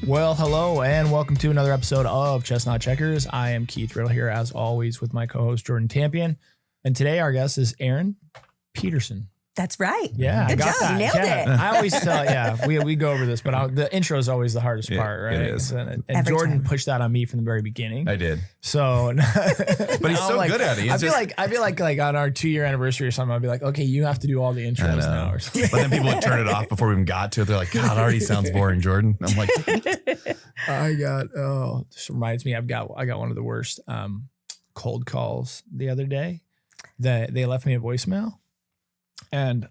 Well, hello and welcome to another episode of Chestnut Checkers. I am Keith Riddle here as always with my co-host Jordan Tampien. And today our guest is Erin Peterson. That's right. Yeah, Good I got job. that. You nailed it. I always tell, we go over this, but the intro is always the hardest part, right? It is. And Every Jordan time. pushed that on me from the very beginning. I did. So, But he's so good at it. I feel like on our 2-year anniversary or something, I'll be like, okay, you have to do all the intros now. Or something. But then people would turn it off before we even got to it. They're like, God, it already sounds boring, Jordan. I'm like, This reminds me, I got one of the worst cold calls the other day. They left me a voicemail. And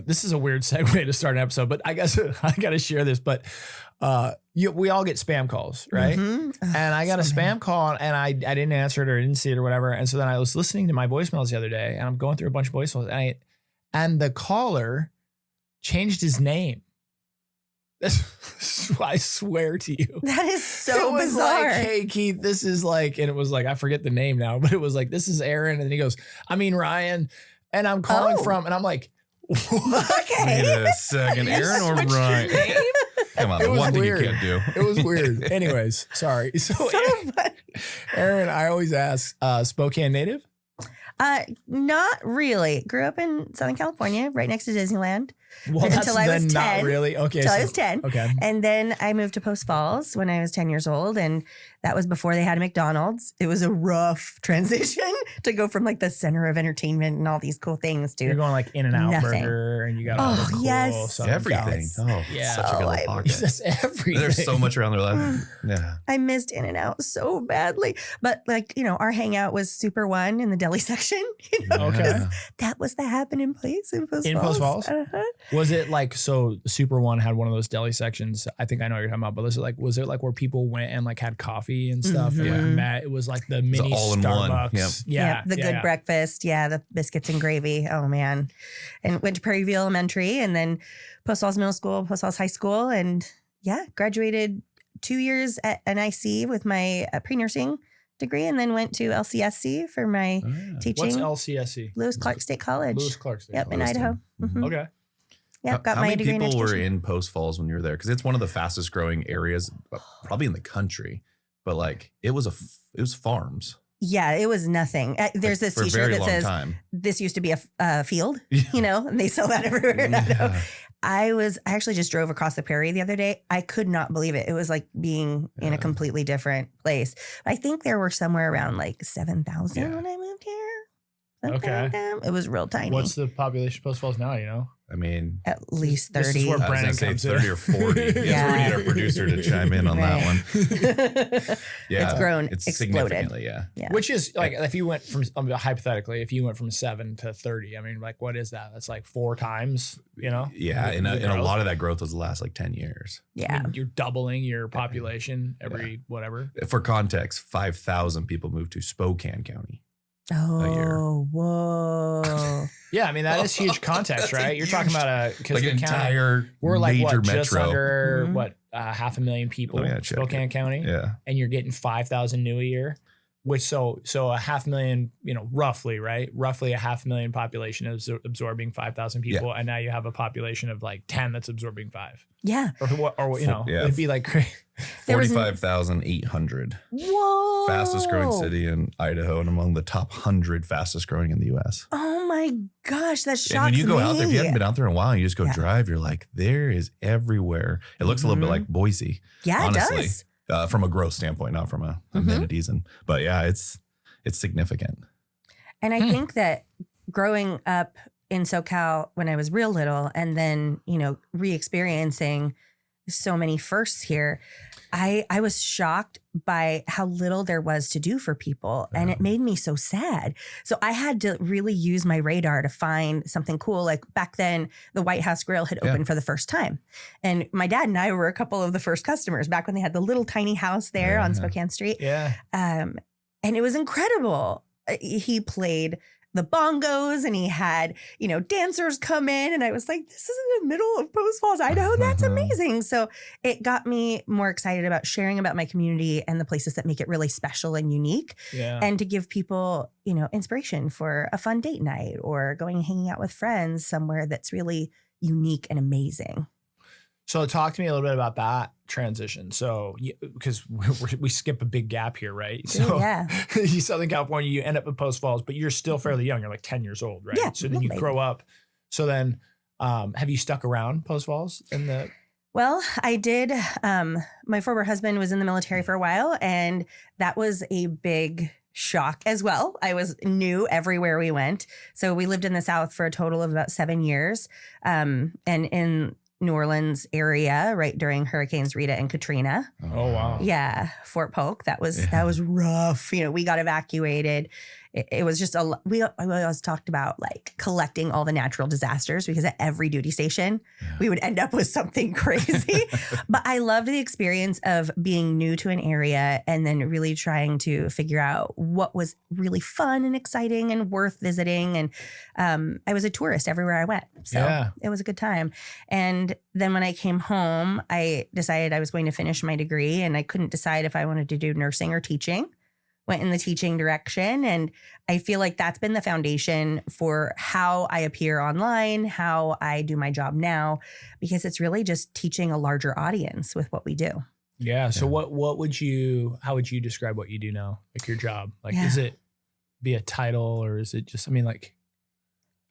this is a weird segue to start an episode, but I guess I got to share this. But we all get spam calls, right? Mm-hmm. And I got a spam call and I didn't answer it or didn't see it or whatever. And so then I was listening to my voicemails the other day and I'm going through a bunch of voicemails and the caller changed his name. I swear to you. That is so it was bizarre. like, hey, Keith, this is like, and it was like, I forget the name now, but it was like, this is Aaron. And then he goes, I mean, Ryan. And I'm calling from, and I'm like, what? wait a second, Aaron or Ryan? Come on, It the was one thing weird. you can't do. It was weird. Anyways, sorry. So, funny. Aaron, I always ask, Spokane native? Not really. Grew up in Southern California, right next to Disneyland. Well, that's Until I was then 10. not really. Okay. Until I was 10. Okay. And then I moved to Post Falls when I was 10 years old. And that was before they had a McDonald's. It was a rough transition to go from like the center of entertainment and all these cool things You're to going like In-N-Out nothing. Burger and you got all the cool yes. Southern Everything. Cal. Oh, Yeah. such a good Oh, little pocket. That's everything. There's so much around their life. Yeah. I missed In-N-Out so badly. But like, our hangout was Super One in the deli section. Okay. 'cause that was the happening place in Post Falls. In Post Falls? Uh-huh. Was it like, so Super One had one of those deli sections? I think I know what you're talking about, but was it like where people went and like had coffee and stuff and like Mhm. met? It was like the mini all in one. Starbucks. Yep. Yeah. The good breakfast. Yeah. The biscuits and gravy. Oh, man. And went to Prairie View Elementary and then Post Falls Middle School, Post Falls High School. And yeah, graduated 2 years at NIC with my pre-nursing degree and then went to LCSC for my teaching. What's LCSC? Lewis Clark State College. Lewis Clark State. Yep, in Idaho. Mhm. Okay. Yep, got How my many degree in people education. were in Post Falls when you were there? Because it's one of the fastest growing areas, probably in the country. But like, it was farms. Yeah, it was nothing. There's this for a T-shirt very that long says, time. "This used to be a field," and they sell that everywhere. in Idaho. Yeah. I actually just drove across the prairie the other day. I could not believe it. It was like being in a completely different place. I think there were somewhere around like 7,000 when I moved here. Something Okay. like that. It was real tiny. What's the population of Post Falls now, you know? I mean, At least This is 30. where I was Brandon gonna say comes in. 30 or 40. Yes, Yeah. we need our producer to chime in on that one. Yeah, It's grown, It's exploded. significantly, yeah. Yeah. Which is like, if you went from, hypothetically, if you went from 7 to 30, I mean, like, what is that? That's like 4 times, you know? Yeah, and The a growth. lot of that growth was the last like 10 years. I Yeah. mean, you're doubling your population every whatever. For context, 5,000 people moved to Spokane County. year. Oh, whoa. Yeah, I mean, that is huge context, right? You're talking about because Like an the county, entire we're like major what, just metro. under Mhm. 500,000 people, Oh, yeah, check Spokane County, Yeah. and you're getting 5,000 new a year, which so 500,000, roughly, right? Roughly 500,000 population is absorbing 5,000 people, and now you have a population of like 10 that's absorbing 5, Yeah. or Yeah. it'd be like crazy. There was 45,800. Whoa. Fastest growing city in Idaho and among the top 100 fastest growing in the U.S. Oh my gosh, that shocks me. And when you go out there, if you haven't been out there in a while, you just go Yeah. drive, you're like, there is everywhere. It looks a little bit Mhm. like Boise, Yeah, honestly. it does. From a growth standpoint, not from a Mhm. amenities. But yeah, it's significant. And I think that growing up in SoCal when I was real little and then, re-experiencing so many firsts here, I was shocked by how little there was to do for people. And it made me so sad. So I had to really use my radar to find something cool. Like back then, the White House Grill had opened for the first time. And my dad and I were a couple of the first customers back when they had the little tiny house there on Spokane Street. Yeah. And it was incredible. He played the bongos and he had, dancers come in. And I was like, this is in the middle of Post Falls, Idaho. That's amazing. So it got me more excited about sharing about my community and the places that make it really special and unique. Yeah. And to give people, inspiration for a fun date night or going and hanging out with friends somewhere that's really unique and amazing. So talk to me a little bit about that transition. So, because we skip a big gap here, right? So Yeah. you Southern California, you end up in Post Falls, but you're still fairly young. You're like 10 years old, right? Yeah, So then you little grow up. So then, have you stuck around Post Falls in the? Well, I did. My former husband was in the military for a while, and that was a big shock as well. I was new everywhere we went. So we lived in the South for a total of about 7 years. And in New Orleans area, right during Hurricanes Rita and Katrina. Oh, wow. Yeah. Fort Polk. That was rough. You know, we got evacuated. It was just we always talked about like collecting all the natural disasters, because at every duty station, we would end up with something crazy. But I loved the experience of being new to an area and then really trying to figure out what was really fun and exciting and worth visiting. And I was a tourist everywhere I went. So it was a good time. And then when I came home, I decided I was going to finish my degree, and I couldn't decide if I wanted to do nursing or teaching. Went in the teaching direction. And I feel like that's been the foundation for how I appear online, how I do my job now, because it's really just teaching a larger audience with what we do. Yeah. So how would you describe what you do now? Like your job? Like, is it via title, or is it just, I mean, like,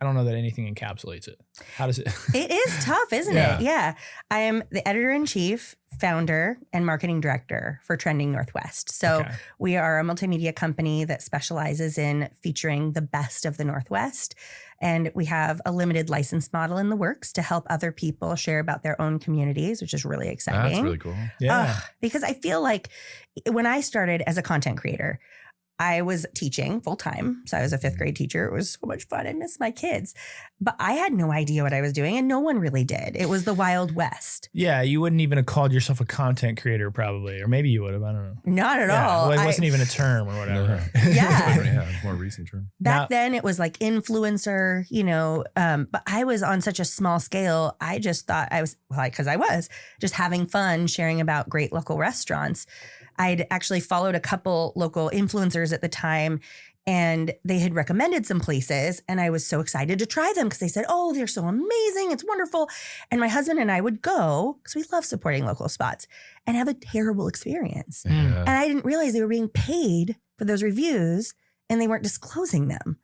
I don't know that anything encapsulates it. How does it? It is tough, isn't it? Yeah. I am the editor-in-chief, founder, and marketing director for Trending Northwest. So we are a multimedia company that specializes in featuring the best of the Northwest. And we have a limited license model in the works to help other people share about their own communities, which is really exciting. That's really cool. Yeah. Because I feel like when I started as a content creator, I was teaching full time. So I was a 5th grade teacher. It was so much fun. I miss my kids. But I had no idea what I was doing, and no one really did. It was the Wild West. Yeah. You wouldn't even have called yourself a content creator probably, or maybe you would have. I don't know. Not at all. Well, it wasn't even a term or whatever. Yeah. It's more recent term. Back then it was like influencer, you know, but I was on such a small scale. I just thought I was because I was just having fun sharing about great local restaurants. I'd actually followed a couple local influencers at the time, and they had recommended some places, and I was so excited to try them because they said, oh, they're so amazing. It's wonderful. And my husband and I would go, because we love supporting local spots, and have a terrible experience. And I didn't realize they were being paid for those reviews, and they weren't disclosing them.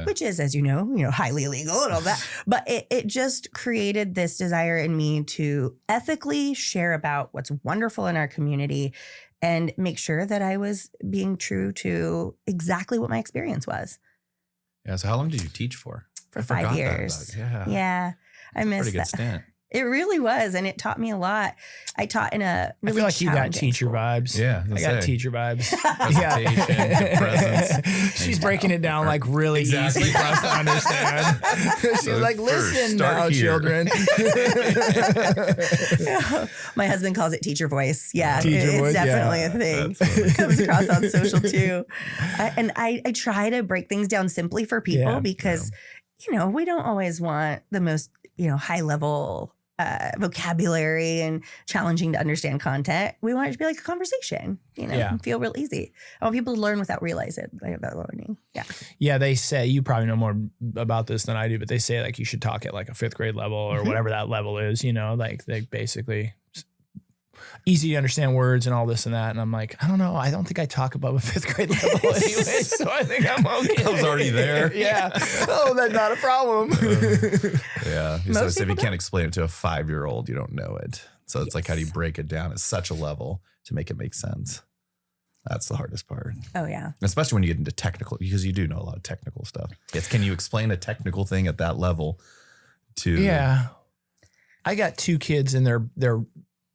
Which is, as you know, highly illegal and all that. But it just created this desire in me to ethically share about what's wonderful in our community and make sure that I was being true to exactly what my experience was. Yeah. So how long did you teach for? For 5 years. Yeah. I missed pretty good that. stint. It really was. And it taught me a lot. I taught in a really I feel like you got teacher school. vibes. Yeah. I got teacher vibes. Presentation, presence. She's breaking it down like really easy for us to understand. She's So like, listen now, here." children. My husband calls it teacher voice. Yeah. Teacher voice, it's definitely a thing. It comes across on social too. I try to break things down simply for people because, we don't always want the most, high level vocabulary and challenging to understand content. We want it to be like a conversation, and feel real easy. I want people to learn without realizing they're learning. Yeah. Yeah. They say, you probably know more about this than I do, but they say like you should talk at like a 5th grade level or whatever that level is, like they basically easy to understand words and all this and that. And I'm like, I don't know. I don't think I talk above a 5th grade level anyway. So I think I'm okay. I was already there. Yeah. Oh, that's not a problem. Yeah. So if you can't explain it to a 5-year-old, you don't know it. So it's like, how do you break it down at such a level to make it make sense? That's the hardest part. Oh, yeah. Especially when you get into technical, because you do know a lot of technical stuff. Can you explain a technical thing at that level to? Yeah. I got 2 kids and they're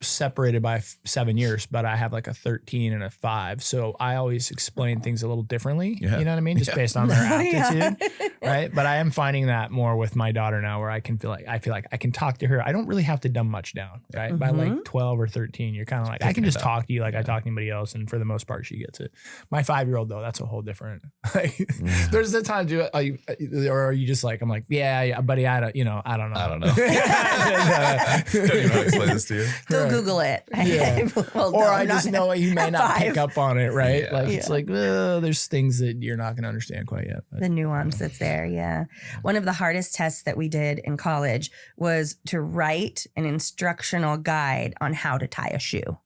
separated by 7 years, but I have like a 13 and a 5. So I always explain things a little differently. Yeah. You know what I mean? Just based on their aptitude. Right. But I am finding that more with my daughter now, where I feel like I can talk to her. I don't really have to dumb much down. Right. By like 12 or 13, you're kind of like, I can just talk to you like I talk to anybody else. And for the most part, she gets it. My 5-year-old though, that's a whole different, there's the time or are you just like, I'm like, yeah, buddy, I don't know. Don't even know how to explain this to you. Go Google it. Yeah. Well, or I just know you may not 5. pick up on it, right? Yeah. Like it's like, there's things that you're not going to understand quite yet. But. The nuance that's there. there. Yeah. One of the hardest tests that we did in college was to write an instructional guide on how to tie a shoe.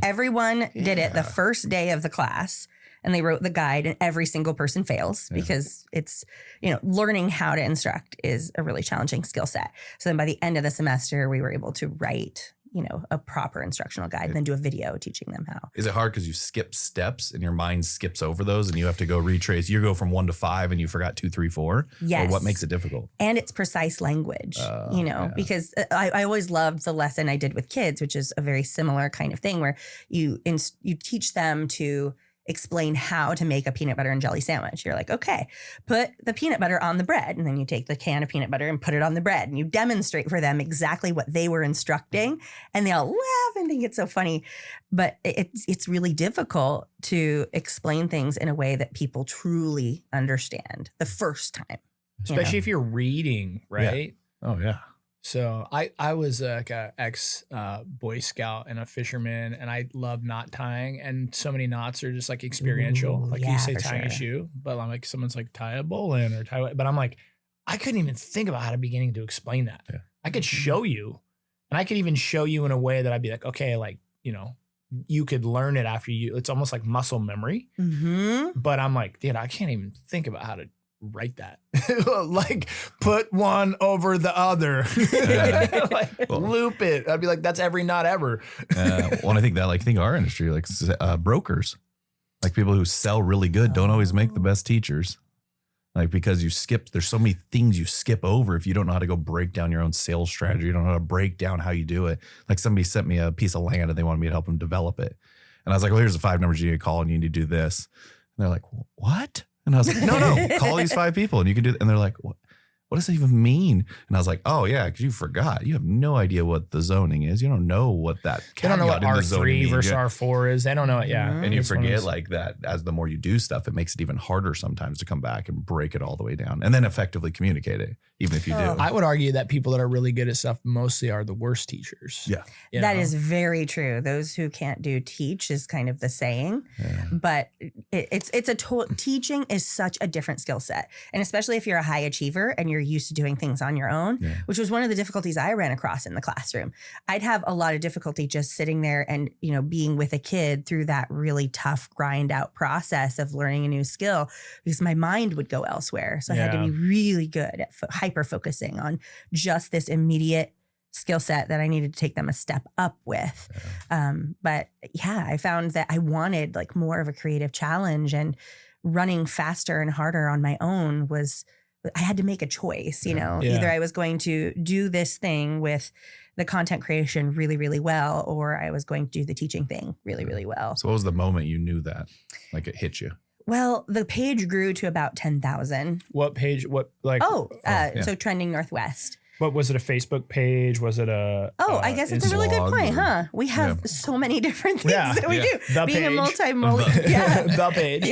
Everyone did it the first day of the class, and they wrote the guide, and every single person fails because it's, learning how to instruct is a really challenging skill set. So then by the end of the semester, we were able to write, a proper instructional guide and then do a video teaching them how. Is it hard because you skip steps and your mind skips over those and you have to go retrace? You go from 1 to 5 and you forgot 2, 3, 4? Yes. Or what makes it difficult? And it's precise language, because I always loved the lesson I did with kids, which is a very similar kind of thing where you teach them to explain how to make a peanut butter and jelly sandwich. You're like, okay, put the peanut butter on the bread. And then you take the can of peanut butter and put it on the bread. And you demonstrate for them exactly what they were instructing. And they all laugh and think it's so funny. But it's really difficult to explain things in a way that people truly understand the first time. Especially if you're reading, right? Yeah. Oh, yeah. So I was like a ex Boy Scout and a fisherman, and I love knot tying. And so many knots are just like experiential. Like you say tying a shoe, but I'm like someone's like tie a bowline or tie. But I'm like, I couldn't even think about how to beginning to explain that. Yeah. I could show you, and I could even show you in a way that I'd be like, okay, like you could learn it after you. It's almost like muscle memory. But I'm like, dude, I can't even think about how to write that. Like put one over the other. Loop it. I'd be like, that's every knot ever. Well, I think that think our industry, like brokers, like people who sell really good don't always make the best teachers. Like because there's so many things you skip over if you don't know how to go break down your own sales strategy. You don't know how to break down how you do it. Like somebody sent me a piece of land and they wanted me to help them develop it. And I was like, well, here's the 5 numbers you need to call and you need to do this. And they're like, what? And I was like, no, call these 5 people and you can do it. And they're like, what does that even mean? And I was like, oh yeah, because you forgot. You have no idea what the zoning is. You don't know what that. They don't know what R3 versus R4 is. They don't know it. Yeah. And you forget like that as the more you do stuff, it makes it even harder sometimes to come back and break it all the way down and then effectively communicate it, even if you do. I would argue that people that are really good at stuff mostly are the worst teachers. Yeah. That is very true. Those who can't do teach is kind of the saying, but teaching is such a different skill set. And especially if you're a high achiever and you're used to doing things on your own, which was one of the difficulties I ran across in the classroom. I'd have a lot of difficulty just sitting there and, being with a kid through that really tough grind out process of learning a new skill because my mind would go elsewhere. So I had to be really good at hyper focusing on just this immediate skill set that I needed to take them a step up with. But I found that I wanted like more of a creative challenge, and running faster and harder on my own I had to make a choice, either I was going to do this thing with the content creation really, really well, or I was going to do the teaching thing really, really well. So what was the moment you knew that, like it hit you? Well, the page grew to about 10,000. What page? So Trending Northwest. What was it? A Facebook page? Was it a? I guess it's a really good point, huh? We have so many different things that we do. The Being page. a multimedia, the page.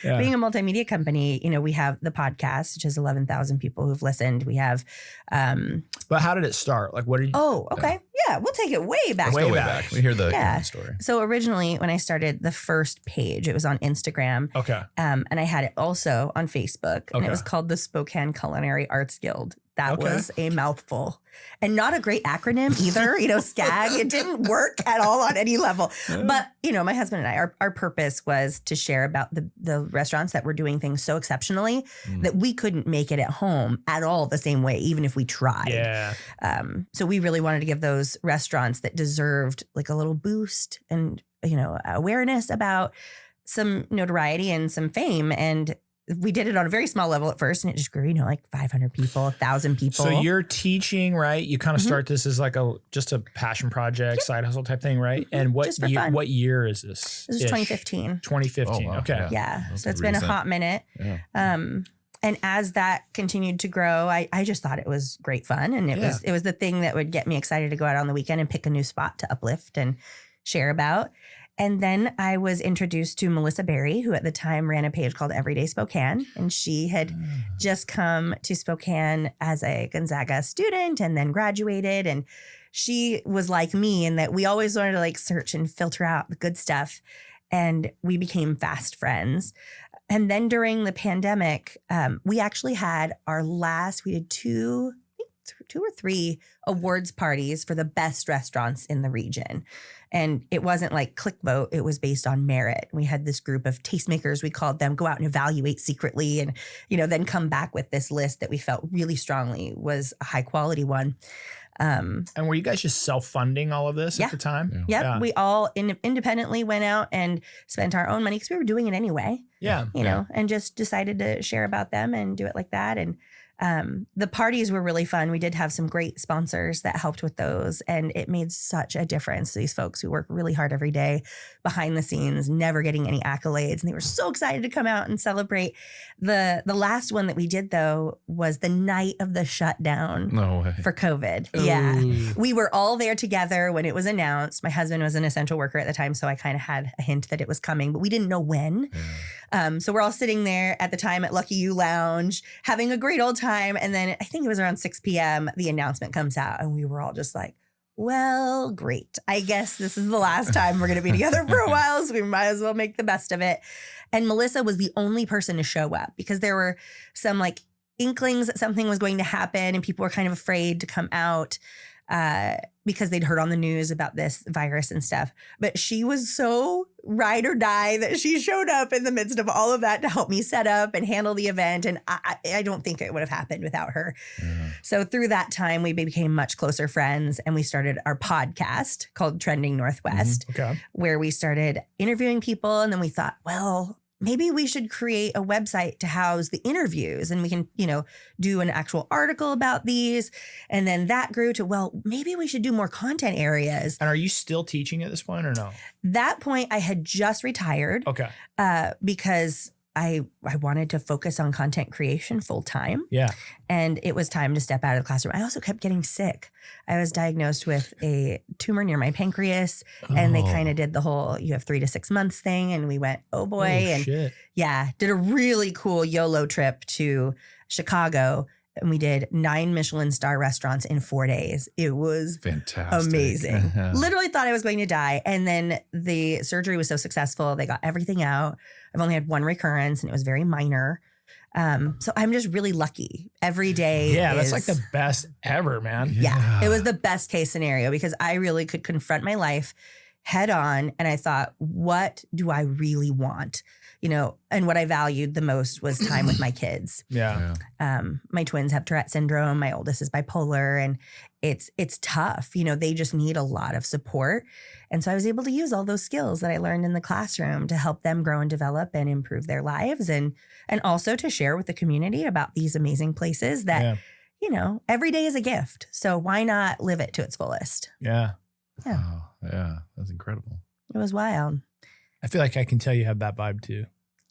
Being a multimedia company, we have the podcast, which has 11,000 people who've listened. We have. But how did it start? Like, what did you? Oh, okay, we'll take it way back. Way back. We hear the story. So originally, when I started the first page, it was on Instagram. Okay. And I had it also on Facebook, and it was called the Spokane Culinary Arts Guild. That was a mouthful and not a great acronym either, SCAG. It didn't work at all on any level. But, my husband and I, our purpose was to share about the restaurants that were doing things so exceptionally that we couldn't make it at home at all the same way, even if we tried. Yeah. So we really wanted to give those restaurants that deserved like a little boost and, awareness about some notoriety and some fame. And we did it on a very small level at first, and it just grew, like 500 people, 1,000 people. So you're teaching, right? You kind of start this as like just a passion project, side hustle type thing, right? And what year is this? This is 2015. 2015. Wow. Okay. Yeah. So it's been a hot minute. Yeah. And as that continued to grow, I just thought it was great fun. And it was the thing that would get me excited to go out on the weekend and pick a new spot to uplift and share about. And then I was introduced to Melissa Berry, who at the time ran a page called Everyday Spokane. And she had just come to Spokane as a Gonzaga student and then graduated. And she was like me in that we always wanted to like search and filter out the good stuff. And we became fast friends. And then during the pandemic, we actually had we did two or three awards parties for the best restaurants in the region. And it wasn't like click vote. It was based on merit. We had this group of tastemakers, we called them, go out and evaluate secretly and, then come back with this list that we felt really strongly was a high quality one. And were you guys just self-funding all of this at the time? Yeah. We all independently went out and spent our own money because we were doing it anyway. Yeah. And just decided to share about them and do it like that. And the parties were really fun. We did have some great sponsors that helped with those, and it made such a difference to these folks who work really hard every day behind the scenes, never getting any accolades. And they were so excited to come out and celebrate. The last one that we did, though, was the night of the shutdown for COVID. Ooh. Yeah. We were all there together when it was announced. My husband was an essential worker at the time, so I kind of had a hint that it was coming, but we didn't know when. Yeah. So we're all sitting there at the time at Lucky You Lounge, having a great old time. And then I think it was around 6 p.m. the announcement comes out, and we were all just like, well, great. I guess this is the last time we're going to be together for a while, so we might as well make the best of it. And Melissa was the only person to show up because there were some like inklings that something was going to happen, and people were kind of afraid to come out because they'd heard on the news about this virus and stuff. But she was so ride or die that she showed up in the midst of all of that to help me set up and handle the event. And I don't think it would have happened without her. Yeah. So through that time, we became much closer friends, and we started our podcast called Trending Northwest, where we started interviewing people. And then we thought, well, maybe we should create a website to house the interviews, and we can, do an actual article about these. And then that grew to, well, maybe we should do more content areas. And are you still teaching at this point or no? That point, I had just retired. Okay. Because I wanted to focus on content creation full time. Yeah. And it was time to step out of the classroom. I also kept getting sick. I was diagnosed with a tumor near my pancreas, and they kind of did the whole, you have 3 to 6 months thing. And we went, oh boy. And shit. Yeah, did a really cool YOLO trip to Chicago. And we did 9 Michelin star restaurants in 4 days. It was fantastic. Amazing. Literally thought I was going to die. And then the surgery was so successful. They got everything out. I've only had 1 recurrence, and it was very minor. So I'm just really lucky every day. Yeah, that's like the best ever, man. Yeah, it was the best case scenario because I really could confront my life head on. And I thought, what do I really want? And what I valued the most was time with my kids. Yeah. My twins have Tourette syndrome. My oldest is bipolar, and it's tough. They just need a lot of support. And so I was able to use all those skills that I learned in the classroom to help them grow and develop and improve their lives, and also to share with the community about these amazing places that, every day is a gift. So why not live it to its fullest? Yeah. Yeah. Wow. Yeah. That's incredible. It was wild. I feel like I can tell you have that vibe too.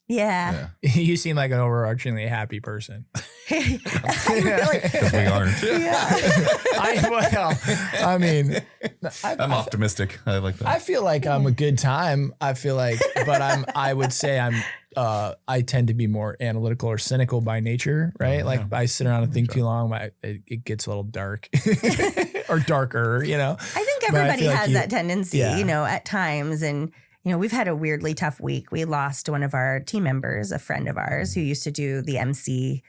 Yeah. You seem like an overarchingly happy person. Because we aren't. I'm optimistic. I like that. I feel like I'm a good time. I feel like, but I would say I tend to be more analytical or cynical by nature, right? Like I sit around and think too long, it gets a little dark or darker, I think everybody has that tendency, at times. And we've had a weirdly tough week. We lost one of our team members, a friend of ours who used to do the MC,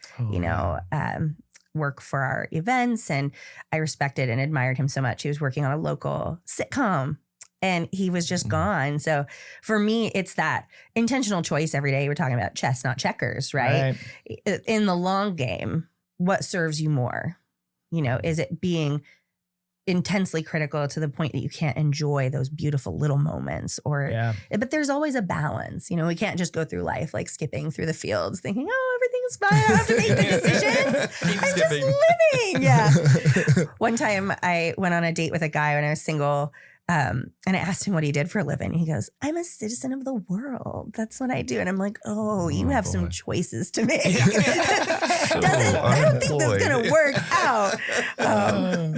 work for our events. And I respected and admired him so much. He was working on a local sitcom, and he was just gone. So for me, it's that intentional choice every day. We're talking about chess, not checkers, right? In the long game, what serves you more? Is it being intensely critical to the point that you can't enjoy those beautiful little moments, but there's always a balance. We can't just go through life like skipping through the fields thinking, oh, everything's fine. I don't have to make the decisions. I'm just living. Yeah. One time I went on a date with a guy when I was single. And I asked him what he did for a living. He goes, I'm a citizen of the world. That's what I do. And I'm like, oh, you have some choices to make. I don't think that's going to work out.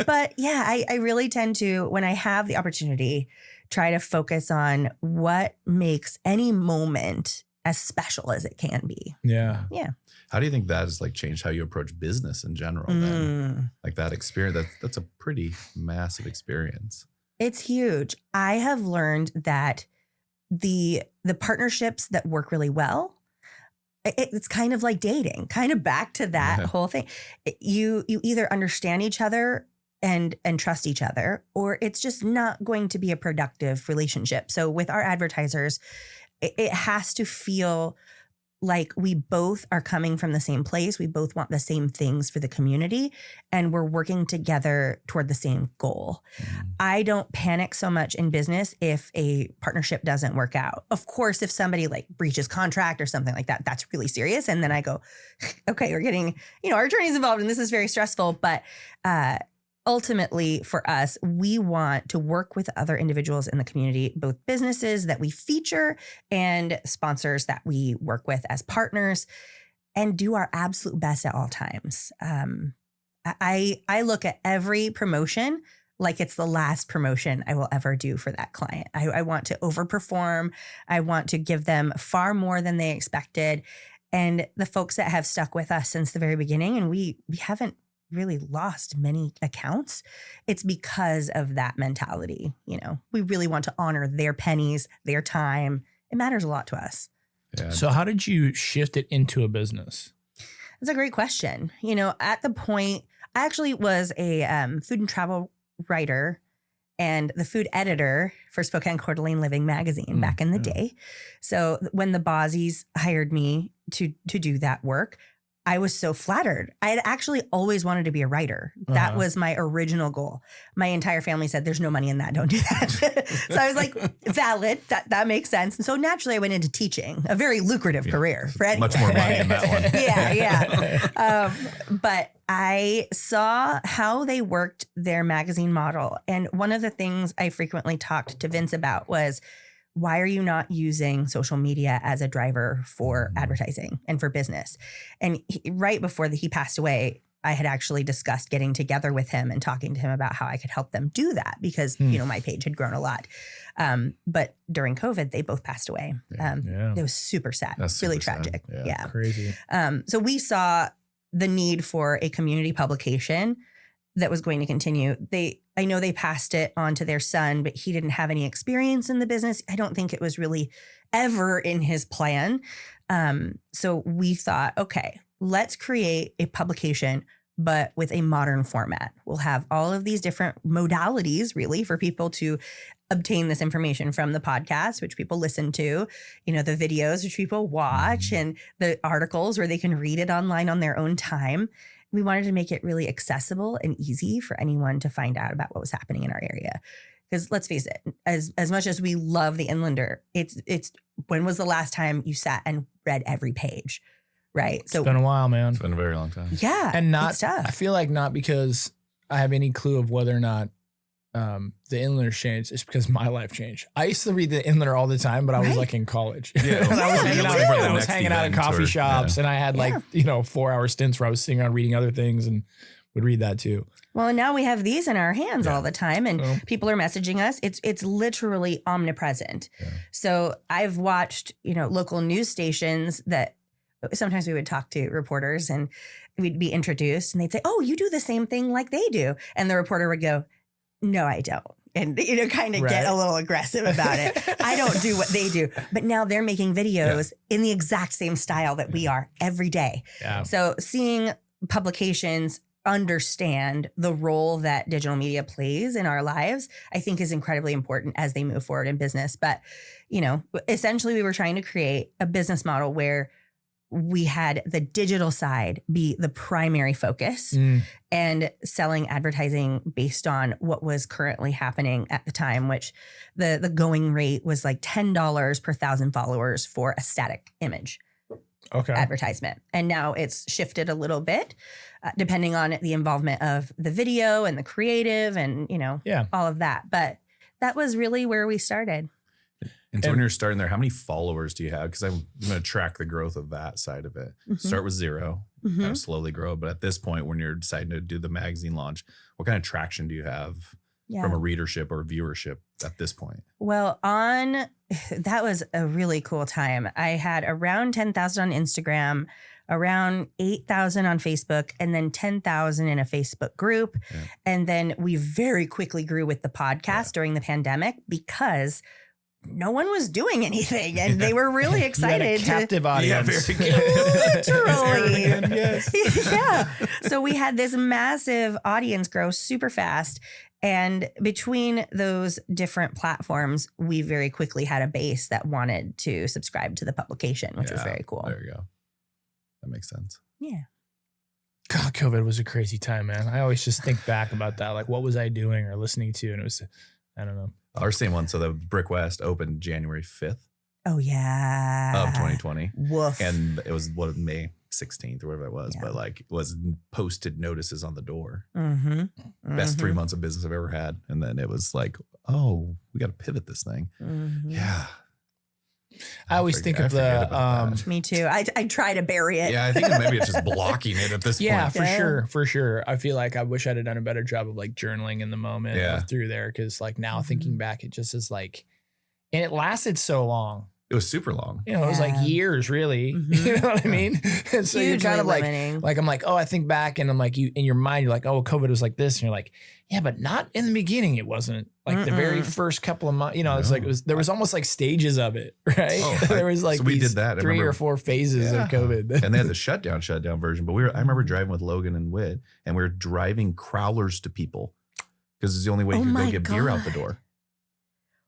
But yeah, I really tend to, when I have the opportunity, try to focus on what makes any moment as special as it can be. Yeah. Yeah. How do you think that has changed how you approach business in general then? Like that experience, that's a pretty massive experience. It's huge. I have learned that the partnerships that work really well it's kind of like dating, kind of back to that whole thing. You either understand each other and trust each other, or it's just not going to be a productive relationship. So with our advertisers, it has to feel like we both are coming from the same place. We both want the same things for the community, and we're working together toward the same goal. I don't panic so much in business if a partnership doesn't work out. Of course, if somebody like breaches contract or something like that, that's really serious. And then I go, okay, we're getting, our attorneys involved and this is very stressful. But ultimately for us, we want to work with other individuals in the community, both businesses that we feature and sponsors that we work with as partners, and do our absolute best at all times. I look at every promotion like it's the last promotion I will ever do for that client. I want to overperform. I want to give them far more than they expected. And the folks that have stuck with us since the very beginning, and we haven't really lost many accounts, it's because of that mentality. We really want to honor their pennies, their time. It matters a lot to us. Yeah. So how did you shift it into a business? That's a great question. At the point, I actually was a food and travel writer and the food editor for Spokane Coeur d'Alene Living magazine back in the day. So when the Bozzies hired me to do that work, I was so flattered. I had actually always wanted to be a writer. That was my original goal. My entire family said, there's no money in that. Don't do that. So I was like, valid. That makes sense. And so naturally I went into teaching, a very lucrative career. For anyone, much more money in that one. Yeah. But I saw how they worked their magazine model. And one of the things I frequently talked to Vince about was, why are you not using social media as a driver for advertising and for business? And right before he passed away, I had actually discussed getting together with him and talking to him about how I could help them do that because, my page had grown a lot. But during COVID, they both passed away. It was super sad. That's really super sad. tragic. Yeah. Crazy. So we saw the need for a community publication that was going to continue. I know they passed it on to their son, but he didn't have any experience in the business. I don't think it was really ever in his plan. So we thought, okay, let's create a publication, but with a modern format. We'll have all of these different modalities really for people to obtain this information, from the podcast, which people listen to, the videos, which people watch, and the articles where they can read it online on their own time. We wanted to make it really accessible and easy for anyone to find out about what was happening in our area. Because let's face it, as much as we love the Inlander, it's when was the last time you sat and read every page, right? So It's been a while, man. It's been a very long time. Yeah, And it's tough. I feel like not because I have any clue of whether or not the Inlander changed. It's because my life changed. I used to read the Inlander all the time, but I was like in college. Yeah. And I was hanging out, for the I was next hanging out in event coffee or- shops, and I had 4-hour stints where I was sitting around reading other things and would read that too. Well, and now we have these in our hands all the time, and people are messaging us. It's literally omnipresent. Yeah. So I've watched, local news stations that sometimes we would talk to reporters and we'd be introduced and they'd say, oh, you do the same thing like they do. And the reporter would go, no, I don't. And, kind of get a little aggressive about it. I don't do what they do. But now they're making videos in the exact same style that we are every day. Yeah. So seeing publications understand the role that digital media plays in our lives, I think is incredibly important as they move forward in business. But, essentially we were trying to create a business model where we had the digital side be the primary focus and selling advertising based on what was currently happening at the time, which the going rate was like $10 per 1,000 followers for a static image advertisement. And now it's shifted a little bit depending on the involvement of the video and the creative and, all of that. But that was really where we started. And so when you're starting there, how many followers do you have? Because I'm going to track the growth of that side of it. Start with 0, kind of slowly grow. But at this point, when you're deciding to do the magazine launch, what kind of traction do you have from a readership or viewership at this point? Well, that was a really cool time. I had around 10,000 on Instagram, around 8,000 on Facebook, and then 10,000 in a Facebook group. Yeah. And then we very quickly grew with the podcast during the pandemic because no one was doing anything, and they were really You had a excited captive audience. literally. Yes. Yeah. So we had this massive audience grow super fast. And between those different platforms, we very quickly had a base that wanted to subscribe to the publication, which was very cool. There you go. That makes sense. Yeah. God, COVID was a crazy time, man. I always just think back about that. Like, what was I doing or listening to? And it was, I don't know. Our same one. So the Brick West opened January 5th Oh, yeah. of 2020. Woof. And it was May 16th or whatever it was, Yeah. but like it was posted notices on the door. Mm-hmm. Best 3 months of business I've ever had. And then it was like, oh, we got to pivot this thing. Mm-hmm. Yeah. I always think of forget the, about that. Me too. I try to bury it. Yeah, I think maybe it's just blocking it at this yeah, point. for Yeah. sure. For sure. I feel like I wish I'd have done a better job of like journaling in the moment Yeah. through there. Cause like now Mhm. thinking back, it just is like, and it lasted so long. It was super long. You know, it was like Yeah. years really. Mhm. You know what I mean? And so you're Hugely kind of limiting. like, I'm like, oh, I think back and I'm like, you in your mind, you're like, oh, COVID was like this. And you're like, yeah, but not in the beginning. It wasn't like the very Mm-mm. first couple of months, you know, it's No. like, there was almost like stages of it, right? Oh, there was like so we these did that. I 3 remember- or 4 phases Yeah. of COVID. And they had the shutdown version. But I remember driving with Logan and Whit, and we were driving crowlers to people because it's the only way Oh you could my go get beer out the God. door.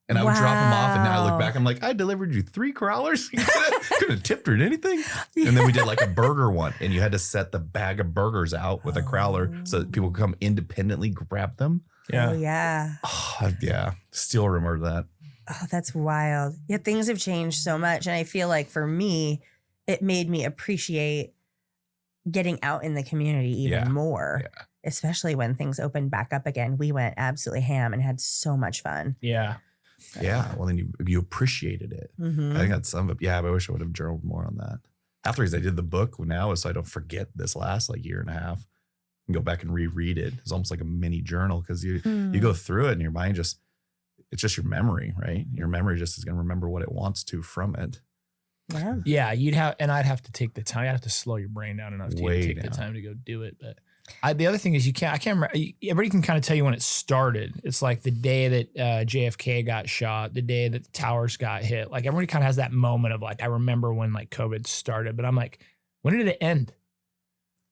And I would drop them off, and now I look Wow. back, I'm like, I delivered you 3 crowlers. Could have tipped her at anything. And then we did like a burger one, and you had to set the bag of burgers out with a crowler so that people could come independently grab them. Oh, yeah. Oh, yeah, still remember that. Oh, that's wild. Yeah, things have changed so much. And I feel like for me, it made me appreciate getting out in the community even Yeah. more, Yeah. especially when things opened back up again. We went absolutely ham and had so much fun. Yeah. Yeah, well, then you appreciated it. Mhm. I think that's some of it. Yeah, but I wish I would have journaled more on that. After I did the book now, so I don't forget this last like year and a half. And go back and reread it. It's almost like a mini journal because you go through it and your mind it's just your memory, right? Your memory just is going to remember what it wants to from it. Yeah. Yeah. I'd have to take the time. I'd have to slow your brain down enough to Way take the down. time to go do it. But the other thing is I can't remember. Everybody can kind of tell you when it started. It's like the day that JFK got shot, the day that the towers got hit. Like everybody kind of has that moment of like, I remember when like COVID started, but I'm like, when did it end?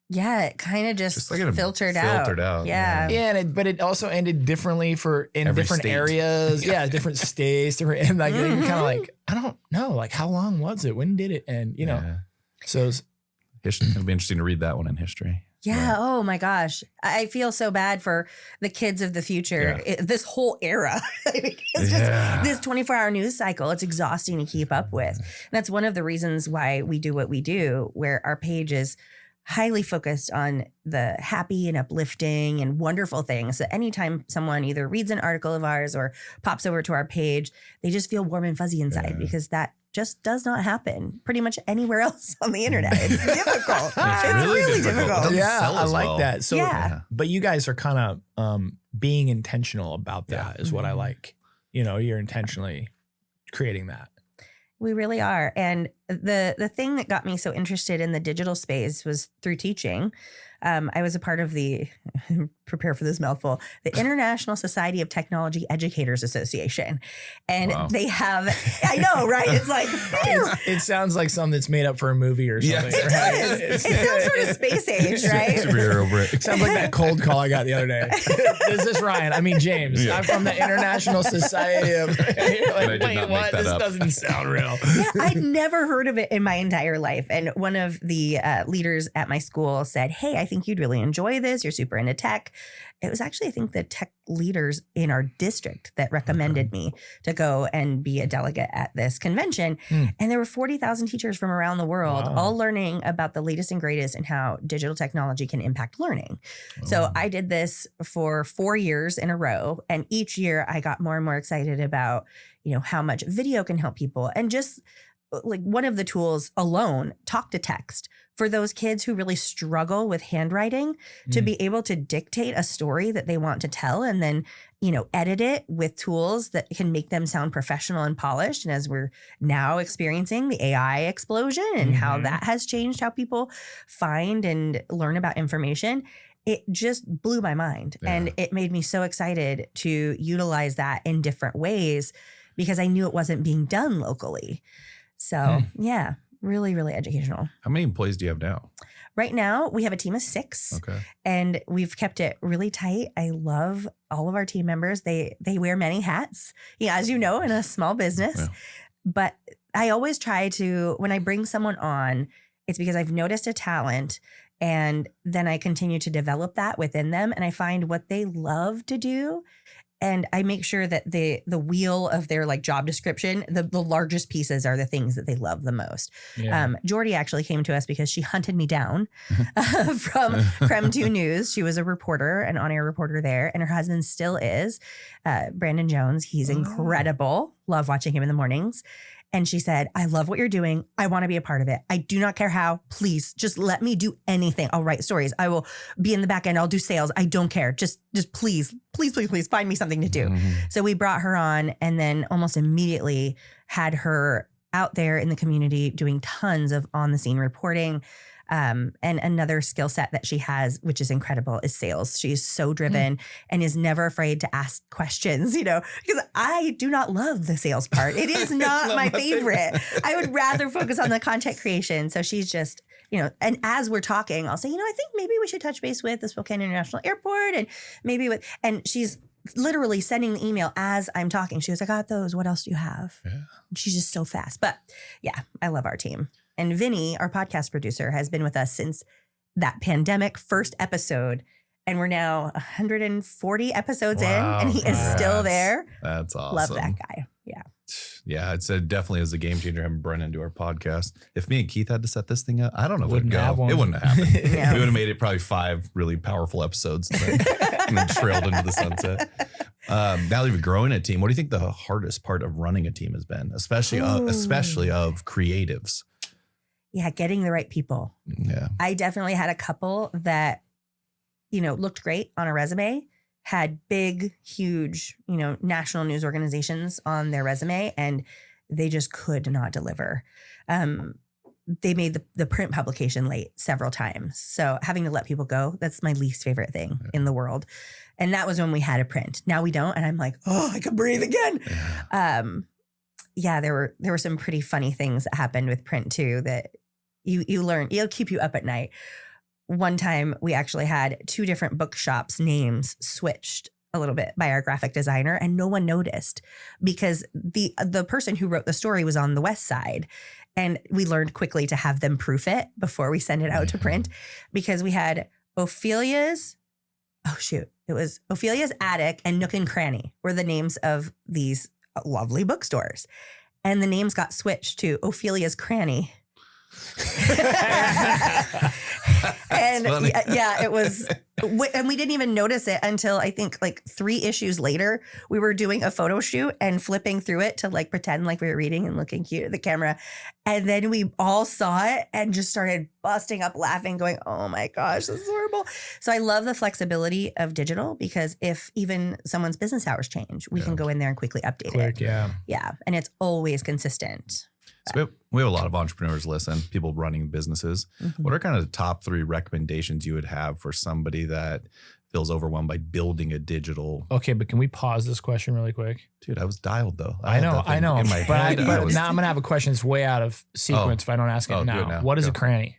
Yeah, it kind of just like it filtered filtered out, Yeah. Yeah, but it also ended differently in Every different state. areas. Yeah, different states, different, and like you're kind Mhm. of like, I don't know, like how long was it? When did it end? You know, Yeah. so it's, History. It'll be interesting to read that one in history. Yeah. Oh my gosh. I feel so bad for the kids of the future. This whole era. It's Yeah. just this 24-hour news cycle. It's exhausting to keep up with. And that's one of the reasons why we do what we do, where our page is highly focused on the happy and uplifting and wonderful things. So anytime someone either reads an article of ours or pops over to our page, they just feel warm and fuzzy inside Yeah. because that just does not happen pretty much anywhere else on the internet. It's difficult. It's It's really really difficult. It difficult. doesn't yeah, sell I as like well. that. So, Yeah. but you guys are kind of being intentional about that is what I Mhm. like. You know, you're intentionally creating that. We really are. And the thing that got me so interested in the digital space was through teaching. I was a part of the, prepare for this mouthful, the International Society of Technology Educators Association. And Wow. they have, I know, right? It's like, It sounds like something that's made up for a movie or Yeah. something. It right? it sounds sort of space age, right? Superhero brick. It sounds like that cold call I got the other day. Is this Ryan? I mean, James. Yeah. I'm from the International Society of. You're like, And I did wait, not make what? that This up." doesn't sound real. Yeah, I'd never heard of it in my entire life. And one of the leaders at my school said, hey, I think you'd really enjoy this. You're super into tech. It was actually, I think, the tech leaders in our district that recommended me to go and be a delegate at this convention. Hmm. And there were 40,000 teachers from around the world, Wow. all learning about the latest and greatest and how digital technology can impact learning. So I did this for 4 years in a row. And each year I got more and more excited about, how much video can help people. And just like one of the tools alone, talk to text, for those kids who really struggle with handwriting, to Mm. be able to dictate a story that they want to tell and then, edit it with tools that can make them sound professional and polished. And as we're now experiencing the AI explosion and how Mhm. that has changed how people find and learn about information, it just blew my mind. Yeah. And it made me so excited to utilize that in different ways, because I knew it wasn't being done locally. So yeah, really, really educational. How many employees do you have now? Right now, we have a team of 6, Okay. and we've kept it really tight. I love all of our team members. They wear many hats, as you know, in a small business. Yeah. But I always try to, when I bring someone on, it's because I've noticed a talent, and then I continue to develop that within them, and I find what they love to do. And I make sure that the wheel of their like job description, the largest pieces are the things that they love the most. Yeah. Jordy actually came to us because she hunted me down from Creme 2 News. She was a reporter, an on-air reporter there, and her husband still is. Brandon Jones. He's incredible. Love watching him in the mornings. And she said, I love what you're doing. I want to be a part of it. I do not care how. Please just let me do anything. I'll write stories. I will be in the back end. I'll do sales. I don't care. Just please find me something to do. So we brought her on, and then almost immediately had her out there in the community doing tons of on the scene reporting. And another skill set that she has, which is incredible, is sales. She's so driven and is never afraid to ask questions, because I do not love the sales part. It is not my favorite. I would rather focus on the content creation. So she's just, and as we're talking, I'll say, I think maybe we should touch base with the Spokane International Airport, and and she's literally sending the email as I'm talking. She goes, I got those. What else do you have? Yeah. She's just so fast. But yeah, I love our team. And Vinny, our podcast producer, has been with us since that pandemic first episode. And we're now 140 episodes in, and he is still there. That's awesome. Love that guy. Yeah. Yeah, it's definitely is a game changer having Brennan do our podcast. If me and Keith had to set this thing up, I don't know if it would go. It wouldn't have happened. Yeah. We would have made it probably 5 really powerful episodes and then trailed into the sunset. Now that you've grown a team, what do you think the hardest part of running a team has been, especially of creatives? Yeah, getting the right people. Yeah. I definitely had a couple that, looked great on a resume, had big, huge, national news organizations on their resume, and they just could not deliver. They made the print publication late several times. So having to let people go, that's my least favorite thing in the world. And that was when we had a print. Now we don't. And I'm like, I can breathe again. Yeah. There were some pretty funny things that happened with print too, that you learn, it'll keep you up at night. One time we actually had 2 different bookshops names switched a little bit by our graphic designer, and no one noticed because the person who wrote the story was on the west side. And we learned quickly to have them proof it before we send it out to print, because we had Ophelia's Attic and Nook and Cranny were the names of these lovely bookstores. And the names got switched to Ophelia's Cranny. And it was, and we didn't even notice it until I think like 3 issues later. We were doing a photo shoot and flipping through it to like pretend like we were reading and looking cute at the camera. And then we all saw it and just started busting up laughing, going, oh my gosh, this is horrible. So I love the flexibility of digital, because if even someone's business hours change, we can go in there and quickly update it. Yeah. And it's always consistent. So we have a lot of entrepreneurs listen, people running businesses. What are kind of the top 3 recommendations you would have for somebody that feels overwhelmed by building a digital? Okay, but can we pause this question really quick? Dude, I was dialed though. I know. In my but head, now I'm going to have a question that's way out of sequence if I don't ask it now. What is a cranny?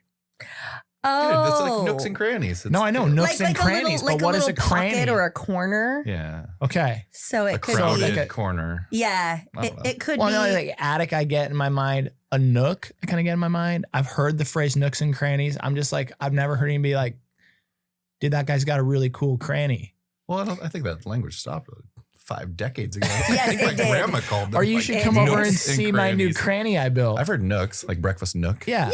Oh, dude, that's like nooks and crannies. No, I know nooks and crannies, but what is a cranny? Or a corner? Yeah. Okay. So it could crowded be a corner. Yeah, it could be. Well, no, like attic, I get in my mind. A nook, I kind of get in my mind. I've heard the phrase nooks and crannies. I'm just like, I've never heard anybody like, dude, that guy's got a really cool cranny. Well, I think that language stopped 5 decades ago. Yes, I think my grandma called them. Or you should come over and see my new cranny I built. I've heard nooks, like breakfast nook. Yeah.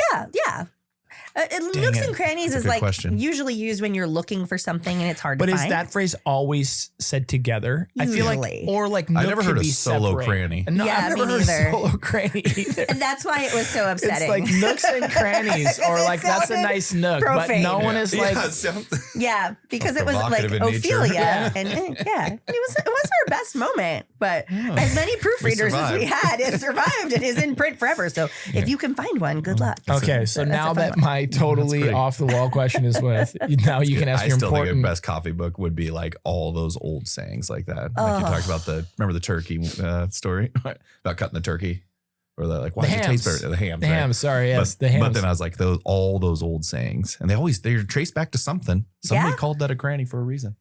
Nooks and crannies is like question. Usually used when you're looking for something and it's hard to find. But is that phrase always said together? Usually. I feel like, or like nook I never heard a solo separate. cranny. No, yeah, I've never heard neither. solo cranny either. And that's why it was so upsetting. It's like nooks and crannies, or like that's a nice nook, profane. But no one is like, because it was like Ophelia, and it was our best moment. But as many proofreaders as we had, it survived and is in print forever. So if you can find one, good luck. Okay, so now that my my totally great. off the wall question is with. Now you can ask I your still think a important. best coffee book would be like all those old sayings like that. Like you talked about remember the turkey story about cutting the turkey, or like why does it taste better? The hams. The right? hams. Sorry, yes, But, the hams. but then I was like, all those old sayings, and they're traced back to something. Somebody called that a cranny for a reason.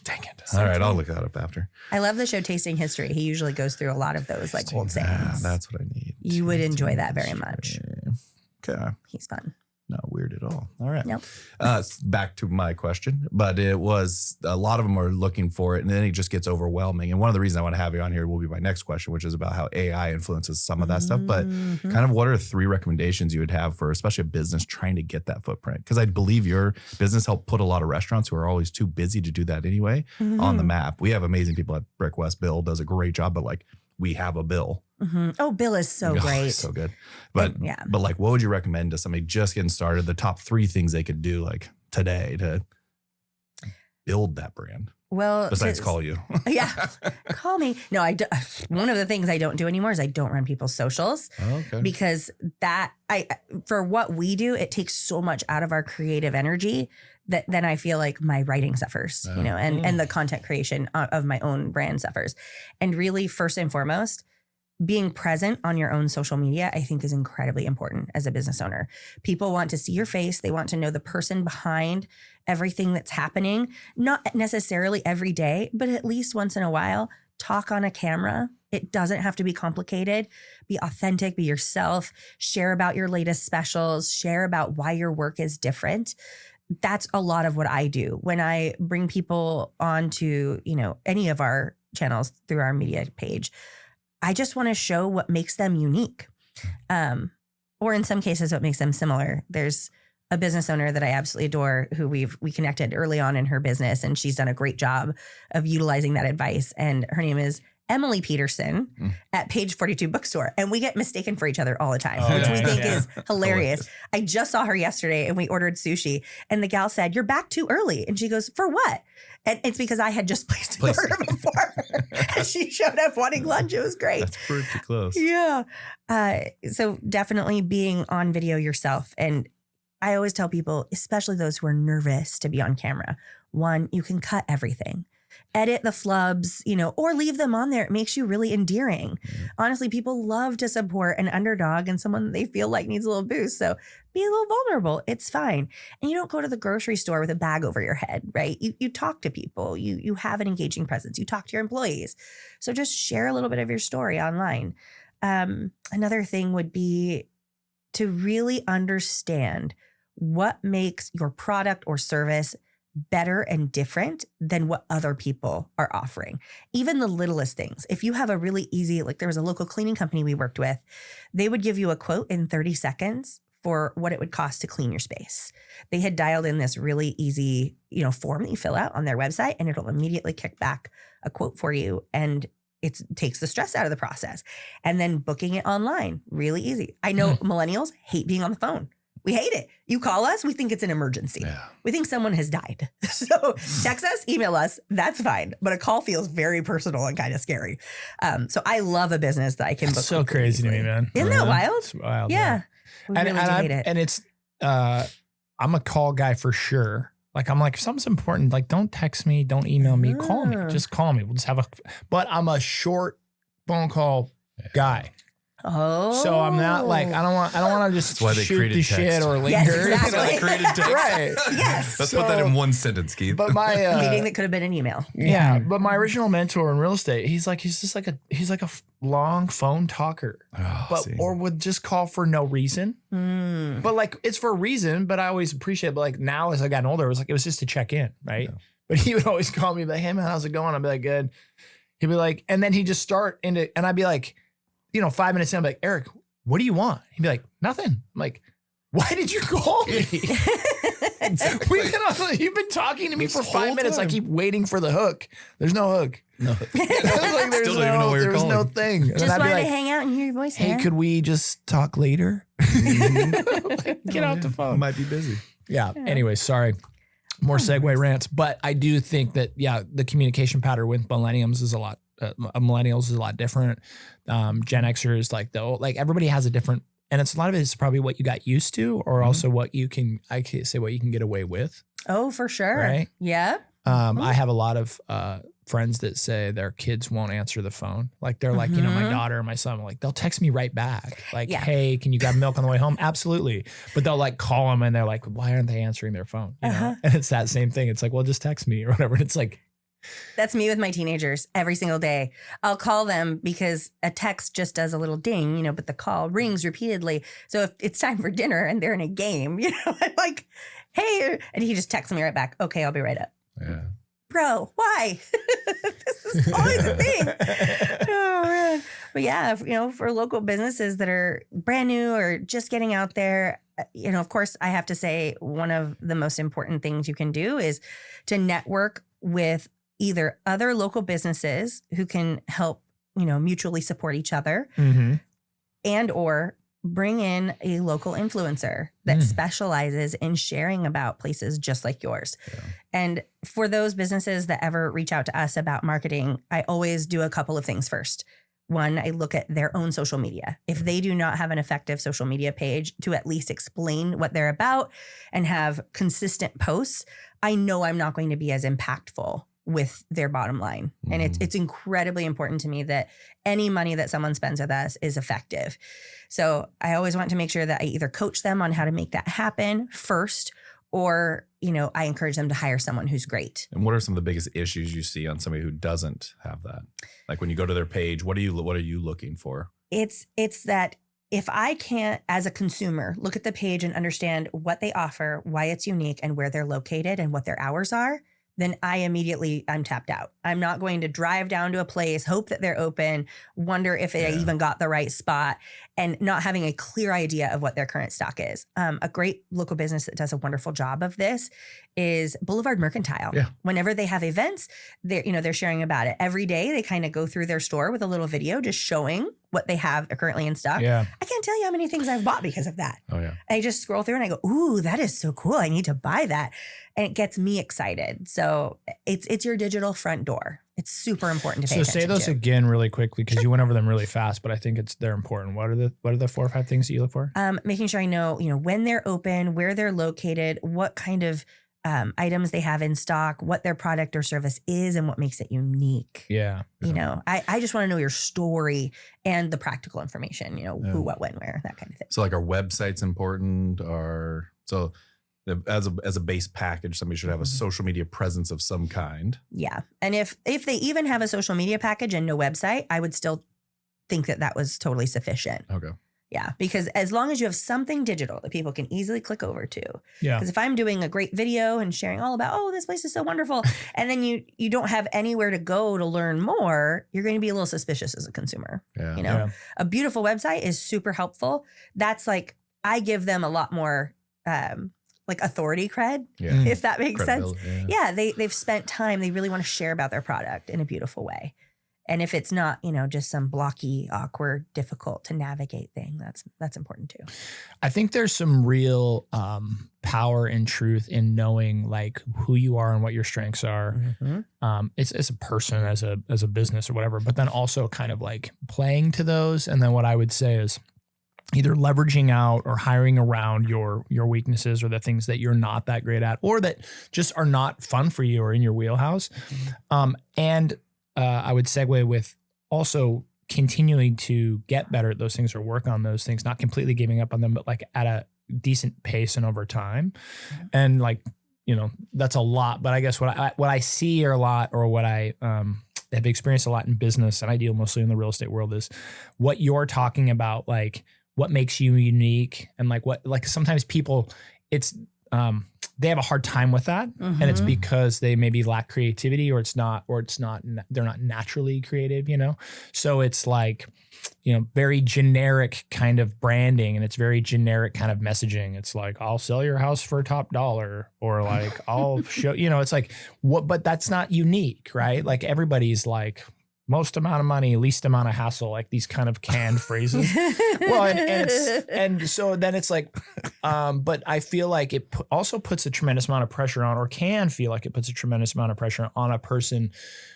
Dang it! All right, I'll look that up after. I love the show Tasting History. He usually goes through a lot of those like old sayings. That's what I need. You would enjoy that very much. Okay. He's fun. Not weird at all. All right. Nope. Back to my question, but it was a lot of them are looking for it, and then it just gets overwhelming. And one of the reasons I want to have you on here will be my next question, which is about how AI influences some of that stuff. But kind of what are 3 recommendations you would have for especially a business trying to get that footprint? Because I believe your business helped put a lot of restaurants who are always too busy to do that anyway on the map. We have amazing people at Brick West. Bill does a great job, but like we have a Bill. Oh, Bill is so great. So good. But but like, what would you recommend to somebody just getting started? The top 3 things they could do like today to build that brand. Well, besides call you. Yeah, call me. No, I do, one of the things I don't do anymore is I don't run people's socials because for what we do, it takes so much out of our creative energy that then I feel like my writing suffers, and the content creation of my own brand suffers. And really, first and foremost, being present on your own social media, I think, is incredibly important as a business owner. People want to see your face. They want to know the person behind everything that's happening, not necessarily every day, but at least once in a while. Talk on a camera. It doesn't have to be complicated. Be authentic, be yourself, share about your latest specials, share about why your work is different. That's a lot of what I do when I bring people onto, any of our channels through our media page. I just want to show what makes them unique. Or in some cases, what makes them similar. There's a business owner that I absolutely adore who we connected early on in her business, and she's done a great job of utilizing that advice. And her name is Emily Peterson at Page 42 Bookstore. And we get mistaken for each other all the time, which we think is hilarious. I just saw her yesterday and we ordered sushi, and the gal said, "You're back too early." And she goes, "For what?" And it's because I had just placed an order before. And she showed up wanting lunch. It was great. That's pretty close. Yeah. So definitely being on video yourself. And I always tell people, especially those who are nervous to be on camera, 1, you can cut everything. Edit the flubs, or leave them on there. It makes you really endearing. Honestly, people love to support an underdog and someone they feel like needs a little boost. So be a little vulnerable. It's fine. And you don't go to the grocery store with a bag over your head, right? You talk to people. You have an engaging presence. You talk to your employees. So just share a little bit of your story online. Another thing would be to really understand what makes your product or service better and different than what other people are offering. Even the littlest things. If you have a really easy, like there was a local cleaning company we worked with, they would give you a quote in 30 seconds for what it would cost to clean your space. They had dialed in this really easy, form that you fill out on their website, and it'll immediately kick back a quote for you. And it takes the stress out of the process. And then booking it online, really easy. I know millennials hate being on the phone. We hate it. You call us, we think it's an emergency. Yeah. We think someone has died. So text us, email us, that's fine. But a call feels very personal and kind of scary. So I love a business that I can book. It's so crazy to me, man. Isn't that wild? It's wild. Yeah. We really do hate it. And it's, I'm a call guy for sure. Like, I'm like, if something's important, like, don't text me, don't email me, call me. Just call me. We'll just have but I'm a short phone call guy. Oh, so I'm not like, I don't want to just shoot the shit or linger. Yes, exactly. Created text. Right. Yes. Let's put that in one sentence, Keith. But my meeting that could have been an email. Yeah. But my original mentor in real estate, he's just like a long phone talker, or would just call for no reason. But like, it's for a reason, but I always appreciate it. But like now as I gotten older, it was just to check in. Right. Yeah. But he would always call me like, "Hey man, how's it going?" I'd be like, "Good." He'd be like, and then he'd just start and I'd be like, 5 minutes in, I'm like, "Eric, what do you want?" He'd be like, "Nothing." I'm like, "Why did you call me?" Exactly. You've been talking to me for 5 minutes. I keep waiting for the hook. There's no hook. No. Still don't even know where you're calling. There's no thing. And just wanted to hang out and hear your voice. Hey, could we just talk later? Get off the phone. I might be busy. Yeah. Anyway, sorry. More segue rants. But I do think that, the communication pattern with millennials is a lot different. Gen Xers, like everybody has a different and it's a lot of it is probably what you got used to, or also what you can, I can say what you can get away with. Oh, for sure. Right. Yep. I have a lot of friends that say their kids won't answer the phone. Like they're like, you know, my daughter and my son, like they'll text me right back. Like, hey, can you grab milk on the way home? Absolutely. But they'll like call them and they're like, why aren't they answering their phone? You know? And it's that same thing. It's like, well, just text me or whatever. And it's like, that's me with my teenagers every single day. I'll call them because a text just does a little ding, you know, but the call rings repeatedly. So if it's time for dinner and they're in a game, you know, I'm like, hey, and he just texts me right back. Okay, I'll be right up. Yeah. Bro, why? This is always a thing. Oh, man. But yeah, you know, for local businesses that are brand new or just getting out there, you know, of course, I have to say one of the most important things you can do is to network with either other local businesses who can help, you know, mutually support each other and or bring in a local influencer that specializes in sharing about places just like yours. Yeah. And for those businesses that ever reach out to us about marketing, I always do a couple of things first. One, I look at their own social media. If they do not have an effective social media page to at least explain what they're about and have consistent posts, I know I'm not going to be as impactful with their bottom line. And it's incredibly important to me that any money that someone spends with us is effective. So I always want to make sure that I either coach them on how to make that happen first, or, you know, I encourage them to hire someone who's great. And what are some of the biggest issues you see on somebody who doesn't have that? Like when you go to their page, what are you looking for? It's that if I can't, as a consumer, look at the page and understand what they offer, why it's unique, and where they're located and what their hours are, then I'm tapped out. I'm not going to drive down to a place, hope that they're open, wonder if I even got the right spot, and not having a clear idea of what their current stock is. A great local business that does a wonderful job of this is Boulevard Mercantile. Yeah. Whenever they have events, they're sharing about it. Every day they kind of go through their store with a little video just showing what they have currently in stock. Yeah. I can't tell you how many things I've bought because of that. Oh yeah. I just scroll through and I go, ooh, that is so cool. I need to buy that. And it gets me excited. So it's your digital front door. It's super important to pay attention to. So say those again really quickly because you went over them really fast, but I think they're important. What are the 4 or 5 things that you look for? Making sure I know, when they're open, where they're located, what kind of items they have in stock, what their product or service is, and what makes it unique. Yeah. I just want to know your story and the practical information, who, what, when, where, that kind of thing. So like our website's important, as a base package, somebody should have a social media presence of some kind. Yeah. And if they even have a social media package and no website, I would still think that was totally sufficient. Okay. Yeah. Because as long as you have something digital that people can easily click over to. Yeah. Because if I'm doing a great video and sharing all about, this place is so wonderful, and then you don't have anywhere to go to learn more, you're going to be a little suspicious as a consumer. Yeah. A beautiful website is super helpful. That's like, I give them a lot more, like authority cred, if that makes sense. Yeah. They've spent time. They really want to share about their product in a beautiful way. And if it's not, just some blocky, awkward, difficult to navigate thing, that's important too. I think there's some real power and truth in knowing like who you are and what your strengths are. Mm-hmm. It's as a person, as a business or whatever, but then also kind of like playing to those. And then what I would say is either leveraging out or hiring around your weaknesses or the things that you're not that great at, or that just are not fun for you or in your wheelhouse. I would segue with also continuing to get better at those things or work on those things, not completely giving up on them, but like at a decent pace and over time. And like, that's a lot, but I guess what I see a lot, or what I have experienced a lot in business, and I deal mostly in the real estate world, is what you're talking about, like what makes you unique, and like sometimes people, it's, they have a hard time with that. Mm-hmm. And it's because they maybe lack creativity, or they're not naturally creative, So it's like, very generic kind of branding, and it's very generic kind of messaging. It's like, I'll sell your house for top dollar, or like, I'll show, it's like but that's not unique, right? Like everybody's like, most amount of money, least amount of hassle, like these kind of canned phrases. Well, and so then it's like, but I feel like it also puts a tremendous amount of pressure on, or can feel like it puts a tremendous amount of pressure on a person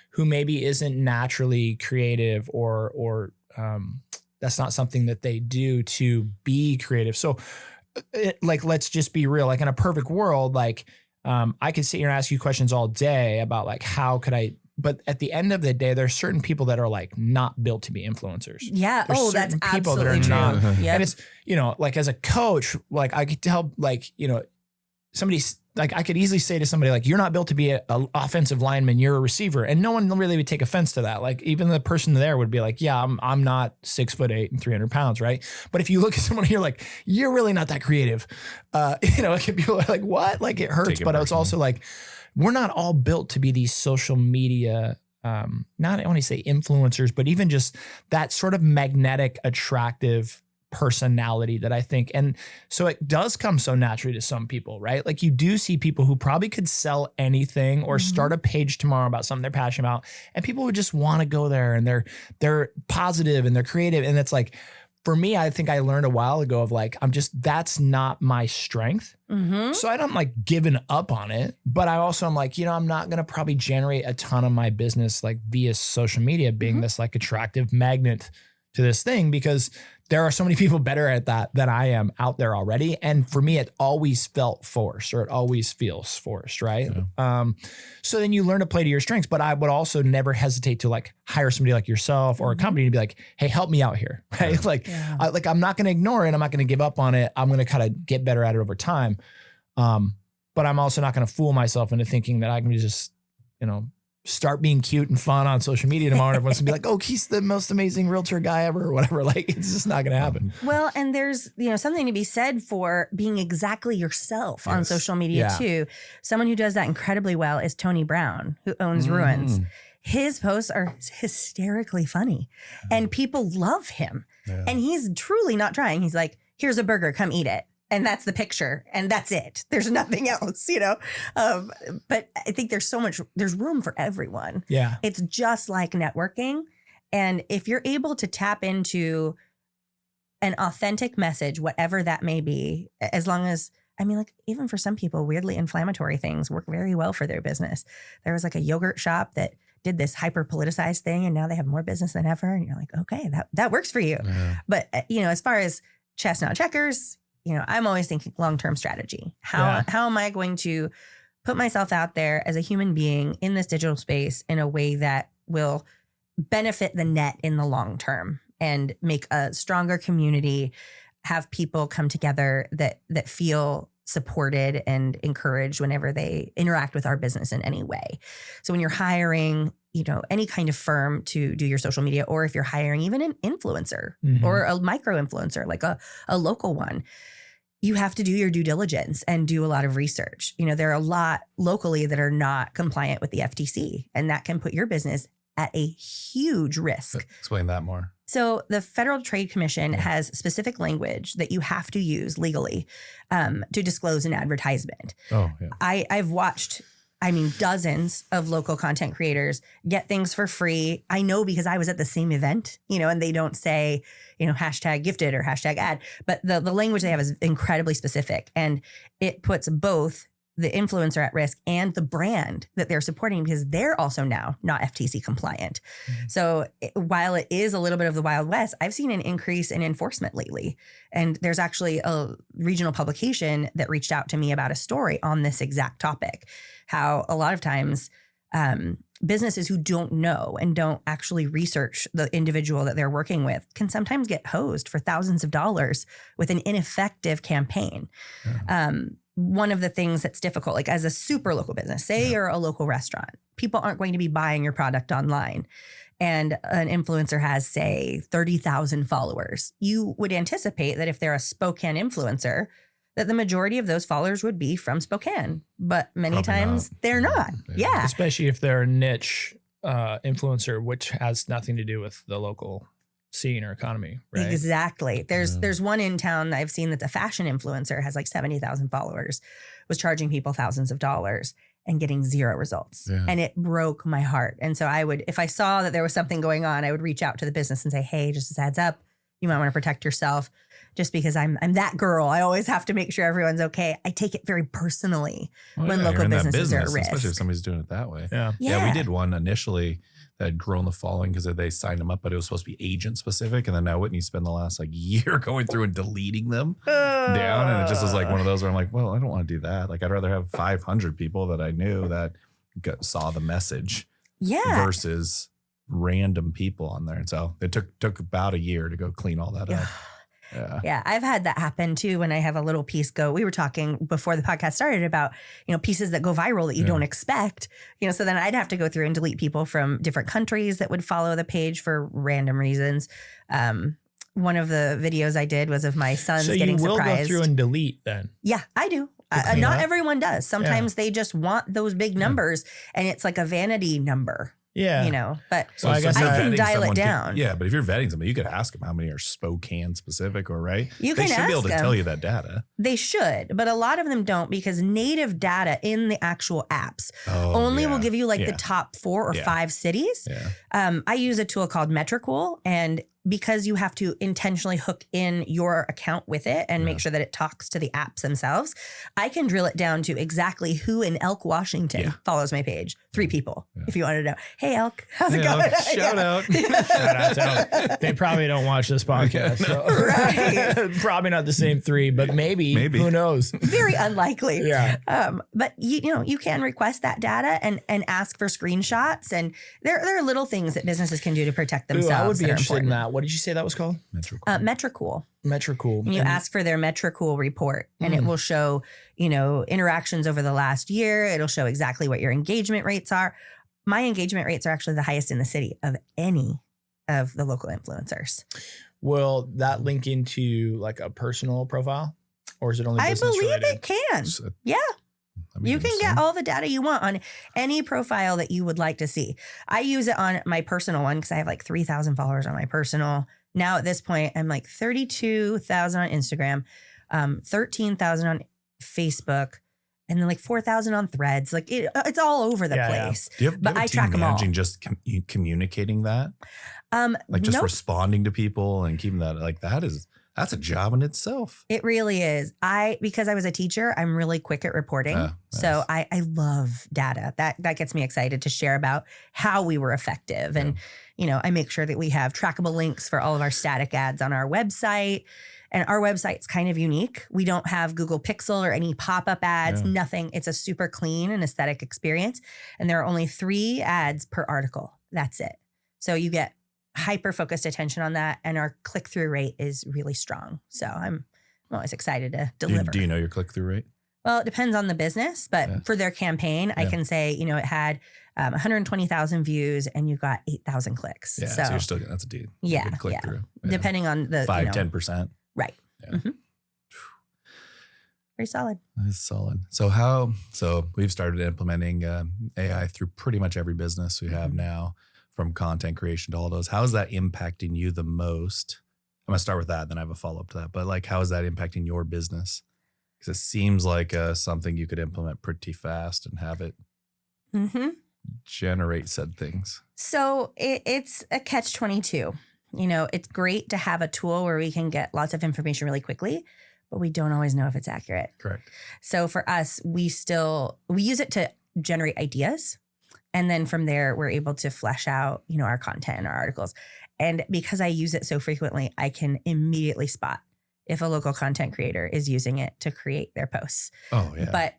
who maybe isn't naturally creative or That's not something that they do to be creative. So like, let's just be real. Like in a perfect world, like I could sit here and ask you questions all day about like, how could I, but at the end of the day, there's certain people that are like not built to be influencers. Yeah. There's That's certain people that absolutely are true. not. Yep. And it's, you know, like as a coach, like I could tell, like, you know, somebody's like, I could easily say to somebody like, you're not built to be an offensive lineman, you're a receiver. And no one really would take offense to that. Like even the person there would be like, yeah, I'm not 6'8" and 300 pounds. Right. But if you look at someone here, like, you're really not that creative. You know, people are like, what? Like it hurts, but it's also like, we're not all built to be these social media, not I want to say influencers, but even just that sort of magnetic, attractive personality that I think. And so it does come so naturally to some people, right? Like you do see people who probably could sell anything or start a page tomorrow about something they're passionate about. And people would just want to go there and they're positive and they're creative. And it's like, for me, I think I learned a while ago of like, that's not my strength. So I don't like giving up on it, but I also am like, you know, I'm not going to probably generate a ton of my business like via social media being this like attractive magnet to this thing, because there are so many people better at that than I am out there already. And for me, it always felt forced, or it always feels forced, right? Yeah. So then you learn to play to your strengths, but I would also never hesitate to like hire somebody like yourself or a company to be like, hey, help me out here, right? Yeah. Like, I'm not going to ignore it. I'm not going to give up on it. I'm going to kind of get better at it over time. But I'm also not going to fool myself into thinking that I can just, you know, start being cute and fun on social media tomorrow and everyone's gonna be like, oh, he's the most amazing realtor guy ever or whatever. Like, it's just not gonna happen. Well, and there's, you know, something to be said for being exactly yourself on social media too. Someone who does that incredibly well is Tony Brown, who owns Ruins. His posts are hysterically funny and people love him. And he's truly not trying. He's like, here's a burger, come eat it. And that's the picture. And that's it. There's nothing else, you know? But I think there's room for everyone. Yeah. It's just like networking. And if you're able to tap into an authentic message, whatever that may be, as long as, I mean, like even for some people, weirdly inflammatory things work very well for their business. There was like a yogurt shop that did this hyper politicized thing and now they have more business than ever. And you're like, okay, that works for you. Yeah. But, you know, as far as chestnut checkers, you know, I'm always thinking long-term strategy. How am I going to put myself out there as a human being in this digital space in a way that will benefit the net in the long term and make a stronger community, have people come together that feel supported and encouraged whenever they interact with our business in any way. So when you're hiring, you know, any kind of firm to do your social media, or if you're hiring even an influencer or a micro influencer, like a local one, you have to do your due diligence and do a lot of research. You know, there are a lot locally that are not compliant with the FTC, and that can put your business at a huge risk. Explain that more. So the Federal Trade Commission has specific language that you have to use legally to disclose an advertisement. Oh, yeah. I've watched, I mean, dozens of local content creators get things for free. I know because I was at the same event, you know, and they don't say, you know, hashtag gifted or hashtag ad, but the language they have is incredibly specific, and it puts both the influencer at risk and the brand that they're supporting, because they're also now not FTC compliant. So while it is a little bit of the Wild West, I've seen an increase in enforcement lately. And there's actually a regional publication that reached out to me about a story on this exact topic, how a lot of times businesses who don't know and don't actually research the individual that they're working with can sometimes get hosed for thousands of dollars with an ineffective campaign. One of the things that's difficult, like as a super local business, say you're a local restaurant, people aren't going to be buying your product online, and an influencer has, say, 30,000 followers. You would anticipate that if they're a Spokane influencer, that the majority of those followers would be from Spokane, but many times they're not. Yeah. Especially if they're a niche influencer, which has nothing to do with the local scene or economy, right? Exactly. There's one in town that I've seen that's a fashion influencer, has like 70,000 followers, was charging people thousands of dollars and getting zero results. Yeah. And it broke my heart. And so I would, if I saw that there was something going on, I would reach out to the business and say, hey, just as a heads up, you might want to protect yourself. just because I'm that girl. I always have to make sure everyone's okay. I take it very personally when you're local in that businesses are at business, risk. especially if somebody's doing it that way. Yeah. Yeah, we did one initially that had grown the following because they signed them up, but it was supposed to be agent specific. And then now Whitney spent the last like year going through and deleting them down. And it just was like one of those where I'm like, well, I don't want to do that. Like I'd rather have 500 people that I knew that saw the message versus random people on there. And so it took about a year to go clean all that up. Yeah, I've had that happen too when I have a little piece go. We were talking before the podcast started about, pieces that go viral that you don't expect. So then I'd have to go through and delete people from different countries that would follow the page for random reasons. One of the videos I did was of my sons getting surprised. So you will go through and delete then? Yeah, I do. Not everyone does. Sometimes they just want those big numbers and it's like a vanity number. Yeah. But so I guess I can dial it down. But if you're vetting somebody, you could ask them how many are Spokane specific or right. You can They should ask be able to them. tell you that data. They should, but a lot of them don't because native data in the actual apps only will give you like the top 4 or 5 cities. Yeah. I use a tool called Metricool, and because you have to intentionally hook in your account with it and make sure that it talks to the apps themselves, I can drill it down to exactly who in Elk, Washington follows my page. 3 people, if you want to know. Hey, Elk, how's it going? Shout out. Shout out to Elk. They probably don't watch this podcast. So. Right. Probably not the same 3, but maybe. Who knows? Very unlikely. Yeah. But you can request that data and ask for screenshots, and there are little things that businesses can do to protect themselves. I would be that are interested in important. that. What did you say that was called? Metricool. Metricool. And you ask for their Metricool report, and it will show, interactions over the last year. It'll show exactly what your engagement rates are. My engagement rates are actually the highest in the city of any of the local influencers. Will that link into like a personal profile, or is it only business related? It can. Yeah. You can get all the data you want on any profile that you would like to see. I use it on my personal one because I have like 3,000 followers on my personal. Now at this point, I'm like 32,000 on Instagram, 13,000 on Facebook, and then like 4,000 on Threads. Like it's all over the place. Do you have but a I team track them all. managing just communicating that? Like just responding to people and keeping that like that's a job in itself. It really is. Because I was a teacher, I'm really quick at reporting. Nice. So I love data. That gets me excited to share about how we were effective. And, I make sure that we have trackable links for all of our static ads on our website. And our website's kind of unique. We don't have Google Pixel or any pop-up ads, nothing. It's a super clean and aesthetic experience. And there are only 3 ads per article. That's it. So you get hyper-focused attention on that. And our click-through rate is really strong. So I'm always excited to deliver. Do you know your click-through rate? Well, it depends on the business, but for their campaign, I can say, it had 120,000 views and you got 8,000 clicks. Yeah, so you're still getting, that's a good click-through. Yeah. Depending on the 5-10%. Right. Yeah. Very solid. That's solid. So we've started implementing AI through pretty much every business we have now, from content creation to all those. How is that impacting you the most? I'm gonna start with that, then I have a follow-up to that. But like, how is that impacting your business? Because it seems like something you could implement pretty fast and have it generate said things. So it's a catch-22. It's great to have a tool where we can get lots of information really quickly, but we don't always know if it's accurate. Correct. So for us, we use it to generate ideas. And then from there, we're able to flesh out, our content and our articles. And because I use it so frequently, I can immediately spot if a local content creator is using it to create their posts. Oh, yeah. But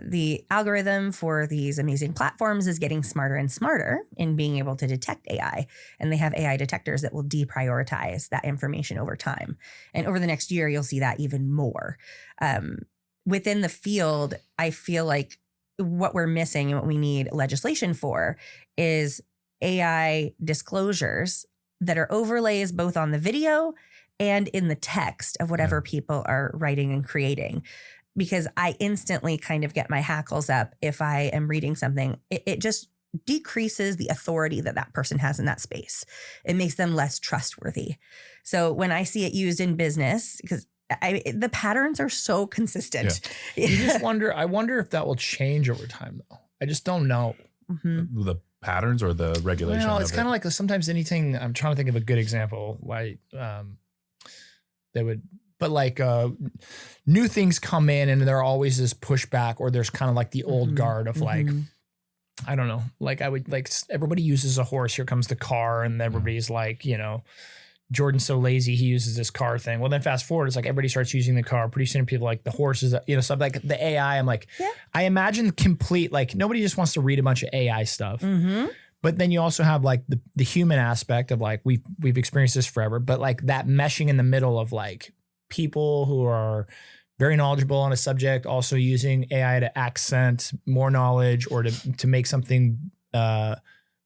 the algorithm for these amazing platforms is getting smarter and smarter in being able to detect AI. And they have AI detectors that will deprioritize that information over time. And over the next year, you'll see that even more. Within the field, I feel like what we're missing and what we need legislation for is AI disclosures that are overlays both on the video and in the text of whatever people are writing and creating. Because I instantly kind of get my hackles up if I am reading something. It just decreases the authority that person has in that space. It makes them less trustworthy. So when I see it used in business, because the patterns are so consistent. Yeah. You just wonder, I wonder if that will change over time though. I just don't know. The patterns or the regulation? Well, it's kind of like sometimes anything, I'm trying to think of a good example. Like but like new things come in and there always this pushback, or there's kind of like the old guard of like, I don't know, like I would like everybody uses a horse. Here comes the car, and everybody's like, you know, Jordan's so lazy, he uses this car thing. Well, then fast forward, it's like everybody starts using the car. Pretty soon people like the horses, you know, stuff like the AI. I'm like, I imagine complete, like nobody just wants to read a bunch of AI stuff. But then you also have like the human aspect of like, we've experienced this forever, but like that meshing in the middle of like people who are very knowledgeable on a subject, also using AI to accent more knowledge or to make something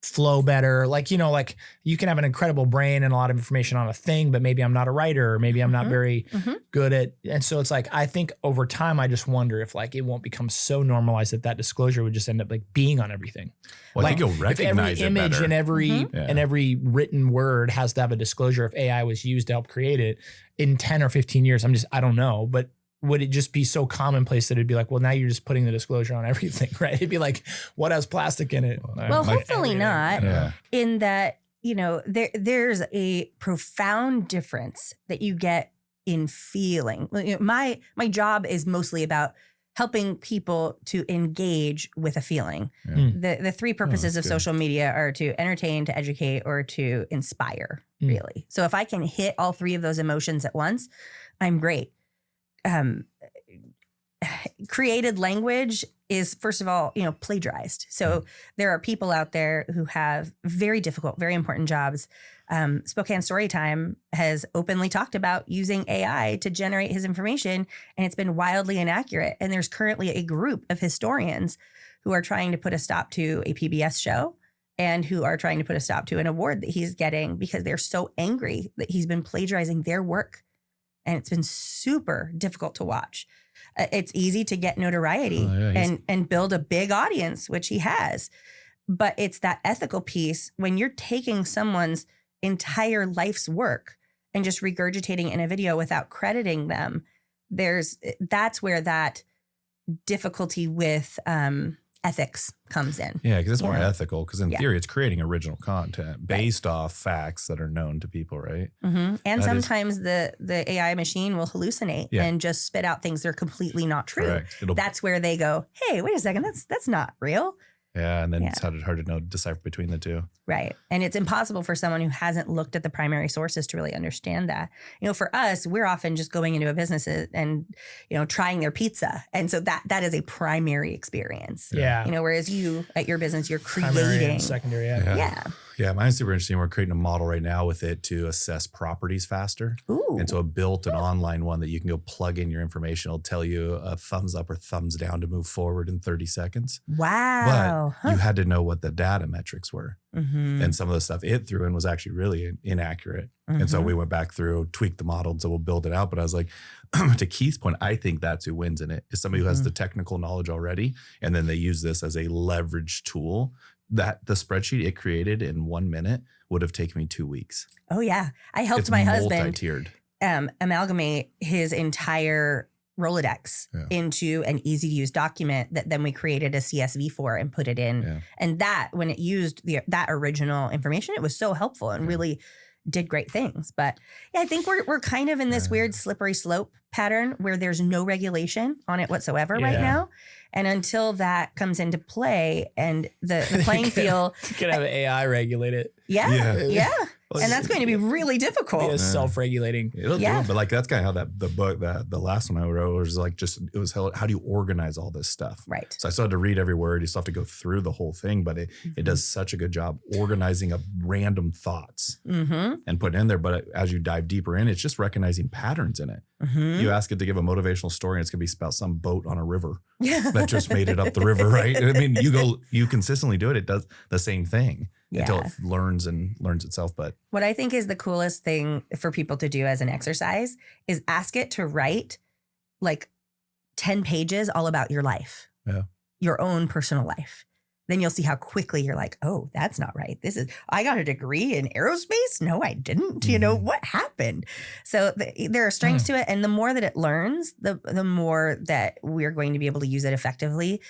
flow better. Like, you know, like you can have an incredible brain and a lot of information on a thing, but maybe I'm not a writer, or maybe I'm not very good at. And so it's like, I think over time, I just wonder if like it won't become so normalized that disclosure would just end up like being on everything. Well, like, I think you'll recognize if every image it better. and every written word has to have a disclosure if AI was used to help create it in 10 or 15 years. I don't know, but would it just be so commonplace that it'd be like, well, now you're just putting the disclosure on everything, right? It'd be like, what has plastic in it? Well, hopefully not. Yeah. In that, you know, there's a profound difference that you get in feeling. You know, my job is mostly about helping people to engage with a feeling. The three purposes of social media are to entertain, to educate, or to inspire, really. So if I can hit all three of those emotions at once, I'm great. Created language is, first of all, you know, plagiarized. So there are people out there who have very difficult, very important jobs. Spokane Storytime has openly talked about using AI to generate his information, and it's been wildly inaccurate. And there's currently a group of historians who are trying to put a stop to a PBS show and who are trying to put a stop to an award that he's getting because they're so angry that he's been plagiarizing their work. And it's been super difficult to watch. It's easy to get notoriety and build a big audience, which he has. But it's that ethical piece when you're taking someone's entire life's work and just regurgitating in a video without crediting them. That's where that difficulty with ethics comes in. Yeah, because it's more ethical. Because in theory, it's creating original content based off facts that are known to people, right? And that sometimes the AI machine will hallucinate and just spit out things that are completely not true. Correct. That's where they go, hey, wait a second, that's not real. Yeah, and then it's hard to decipher between the two. Right. And it's impossible for someone who hasn't looked at the primary sources to really understand that. You know, for us, we're often just going into a business and, you know, trying their pizza. And so that is a primary experience. Yeah. You know, whereas you at your business, you're creating. Primary and secondary. Yeah, mine's super interesting. We're creating a model right now with it to assess properties faster. Ooh. And so I built an online one that you can go plug in your information. It'll tell you a thumbs up or thumbs down to move forward in 30 seconds. Wow. But you had to know what the data metrics were. And some of the stuff it threw in was actually really inaccurate. And so we went back through, tweaked the model, and so we'll build it out. But I was like, to Keith's point, I think that's who wins in it, is somebody who has the technical knowledge already. And then they use this as a leverage tool. That the spreadsheet it created in 1 minute would have taken me 2 weeks. Oh, yeah. I helped It's my husband multi-tiered. Amalgamate his entire Rolodex into an easy to use document that then we created a CSV for and put it in. And that, when it used that original information, it was so helpful and really did great things. But yeah, I think we're kind of in this weird slippery slope pattern where there's no regulation on it whatsoever right now. And until that comes into play and the playing field. You can have AI regulate it. Yeah. And that's going to be really difficult. It is self-regulating. It'll do it, but like that's kind of how the book, the last one I wrote was like it was how do you organize all this stuff? Right. So I still had to read every word. You still have to go through the whole thing, but it does such a good job organizing of random thoughts and putting in there. But as you dive deeper in, it's just recognizing patterns in it. You ask it to give a motivational story and it's going to be about some boat on a river that just made it up the river, right? I mean, you consistently do it. It does the same thing until it learns itself. But what I think is the coolest thing for people to do as an exercise is ask it to write like 10 pages all about your life, your own personal life. Then you'll see how quickly you're like, oh, that's not right. I got a degree in aerospace. No, I didn't. You know, what happened? So there are strengths to it. And the more that it learns, the more that we're going to be able to use it effectively.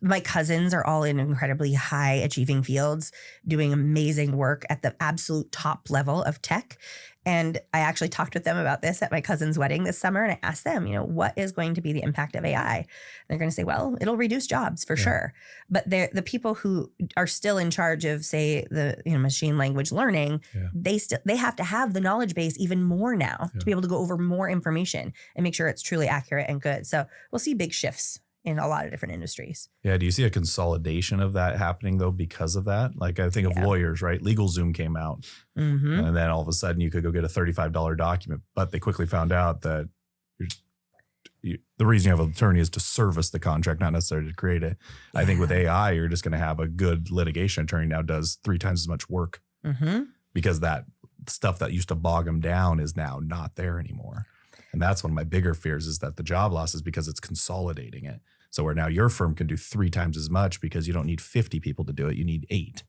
My cousins are all in incredibly high achieving fields, doing amazing work at the absolute top level of tech. And I actually talked with them about this at my cousin's wedding this summer. And I asked them, what is going to be the impact of AI? And they're going to say, well, it'll reduce jobs for sure. But the people who are still in charge of, say, the machine language learning, they have to have the knowledge base even more now to be able to go over more information and make sure it's truly accurate and good. So we'll see big shifts in a lot of different industries. Yeah. Do you see a consolidation of that happening though because of that? Like I think of lawyers, right? LegalZoom came out and then all of a sudden you could go get a $35 document, but they quickly found out that the reason you have an attorney is to service the contract, not necessarily to create it. I think with AI, you're just going to have a good litigation attorney now does 3 times as much work because that stuff that used to bog them down is now not there anymore. And that's one of my bigger fears is that the job loss is because it's consolidating it. So where now your firm can do 3 times as much because you don't need 50 people to do it. You need 8.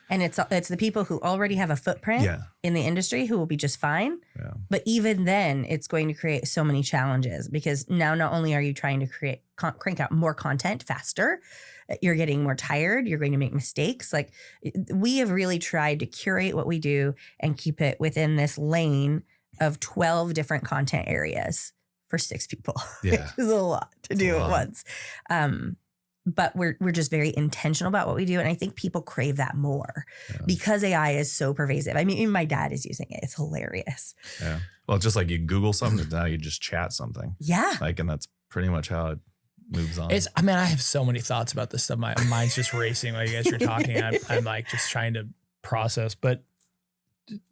And it's the people who already have a footprint in the industry who will be just fine. Yeah. But even then, it's going to create so many challenges because now not only are you trying to crank out more content faster, you're getting more tired. You're going to make mistakes. Like we have really tried to curate what we do and keep it within this lane of 12 different content areas for 6 people. Yeah. Which is a lot to do at once. But we're just very intentional about what we do. And I think people crave that more because AI is so pervasive. I mean, even my dad is using it. It's hilarious. Yeah. Well, it's just like you Google something, now you just chat something. Yeah. And that's pretty much how it moves on. I have so many thoughts about this stuff. My mind's just racing while you guys are talking. I'm like just trying to process. But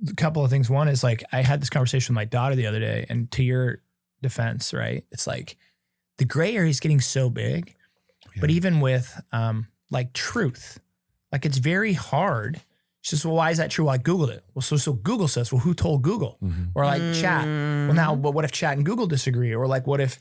a couple of things. One is like I had this conversation with my daughter the other day, and to your defense, right? It's like the gray area is getting so big, but even with like truth, like it's very hard. She says, well, why is that true? Well, I Googled it. Well, so Google says, well, who told Google? Or like chat. Well, now, but what if chat and Google disagree? Or like, what if,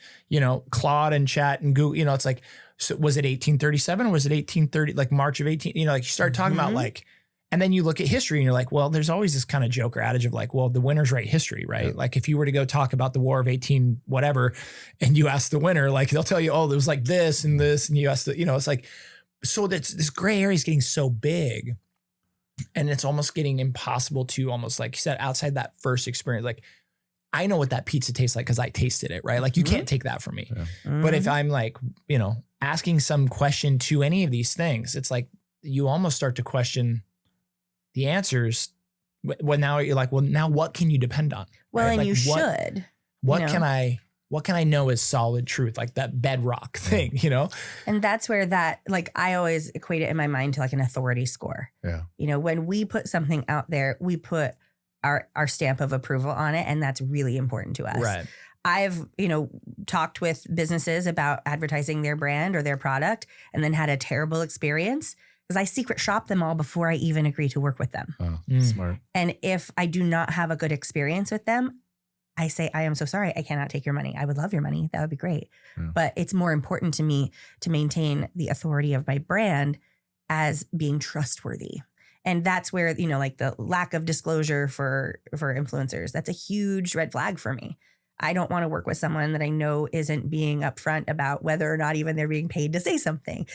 Claude and chat and Google, it's like, so was it 1837 or was it 1830, like March of 18, like you start talking about like, and then you look at history and you're like, well, there's always this kind of joke or adage of like, well, the winners write history, right? Yeah. Like if you were to go talk about the War of 18 whatever, and you ask the winner, like they'll tell you, oh, there was like this and this, and you ask the, it's like, so that's this gray area is getting so big, and it's almost getting impossible to almost like you said, outside that first experience, like I know what that pizza tastes like because I tasted it, right? Like you can't take that from me. Yeah. But if I'm like, asking some question to any of these things, it's like you almost start to question the answers. Well, now you're like, well, now what can you depend on? Well, right? and like you should. What can I know is solid truth, like that bedrock thing, And that's where that, like, I always equate it in my mind to like an authority score. Yeah. When we put something out there, we put our stamp of approval on it, and that's really important to us. Right. I've, talked with businesses about advertising their brand or their product and then had a terrible experience because I secret shop them all before I even agree to work with them. Oh, smart. And if I do not have a good experience with them, I say, I am so sorry. I cannot take your money. I would love your money. That would be great. Yeah. But it's more important to me to maintain the authority of my brand as being trustworthy. And that's where, like the lack of disclosure for influencers, that's a huge red flag for me. I don't want to work with someone that I know isn't being upfront about whether or not even they're being paid to say something,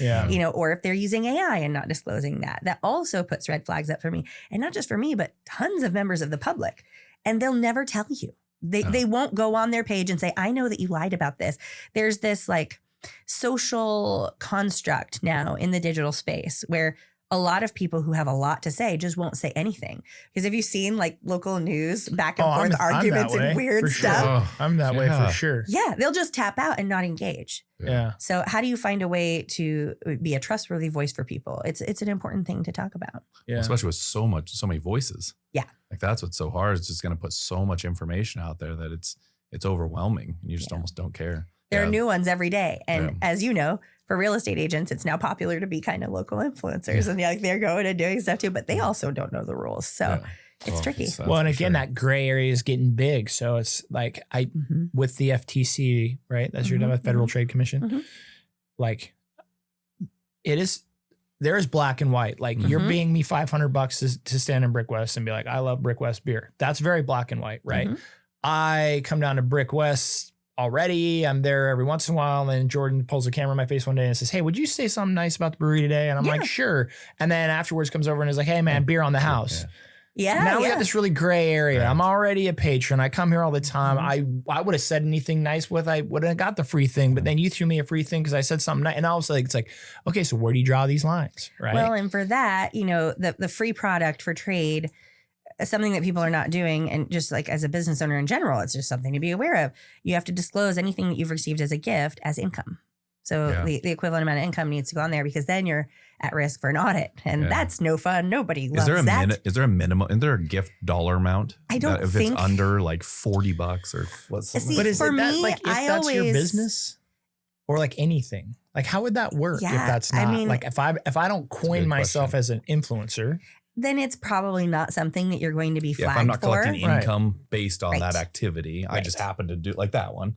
or if they're using AI and not disclosing that. That also puts red flags up for me. And not just for me, but tons of members of the public. And they'll never tell you. They won't go on their page and say, I know that you lied about this. There's this like social construct now in the digital space where a lot of people who have a lot to say just won't say anything. Because have you seen like local news back and forth arguments and weird stuff? Sure. Oh, I'm that way for sure. Yeah, they'll just tap out and not engage. Yeah. So how do you find a way to be a trustworthy voice for people? It's an important thing to talk about. Yeah. Especially with so many voices. Yeah. Like that's what's so hard. It's just going to put so much information out there that it's overwhelming and you just almost don't care. There are new ones every day. And as you know, for real estate agents, it's now popular to be kind of local influencers and they're going and doing stuff too, but they also don't know the rules. So it's tricky. Well, and again, that gray area is getting big. So it's like with the FTC, right? That's your Federal Trade Commission. Like there is black and white. Like you're paying me $500 to stand in Brick West and be like, I love Brick West beer. That's very black and white, right? I come down to Brick West. already. I'm there every once in a while. And then Jordan pulls the camera in my face one day and says, hey, would you say something nice about the brewery today? And I'm like, sure. And then afterwards comes over and is like, hey man, beer on the house. Now we got this really gray area. Right. I'm already a patron. I come here all the time. I would have said anything nice I would have got the free thing, but then you threw me a free thing because I said something nice. And I was like, it's like, okay, so where do you draw these lines? Right. Well, and for that, the free product for trade, something that people are not doing, and just like as a business owner in general, it's just something to be aware of. You have to disclose anything that you've received as a gift as income. So the equivalent amount of income needs to go on there, because then you're at risk for an audit, and that's no fun. Nobody loves that. Is there a minimum? Is there a gift dollar amount? I don't if think it's under like $40 or what's. See, but is for it that, me, like, if that's your business or like anything, like how would that work if that's not, like if I don't coin myself as an influencer, then it's probably not something that you're going to be flagged for. If I'm not collecting income based on that activity, I just happen to do like that one.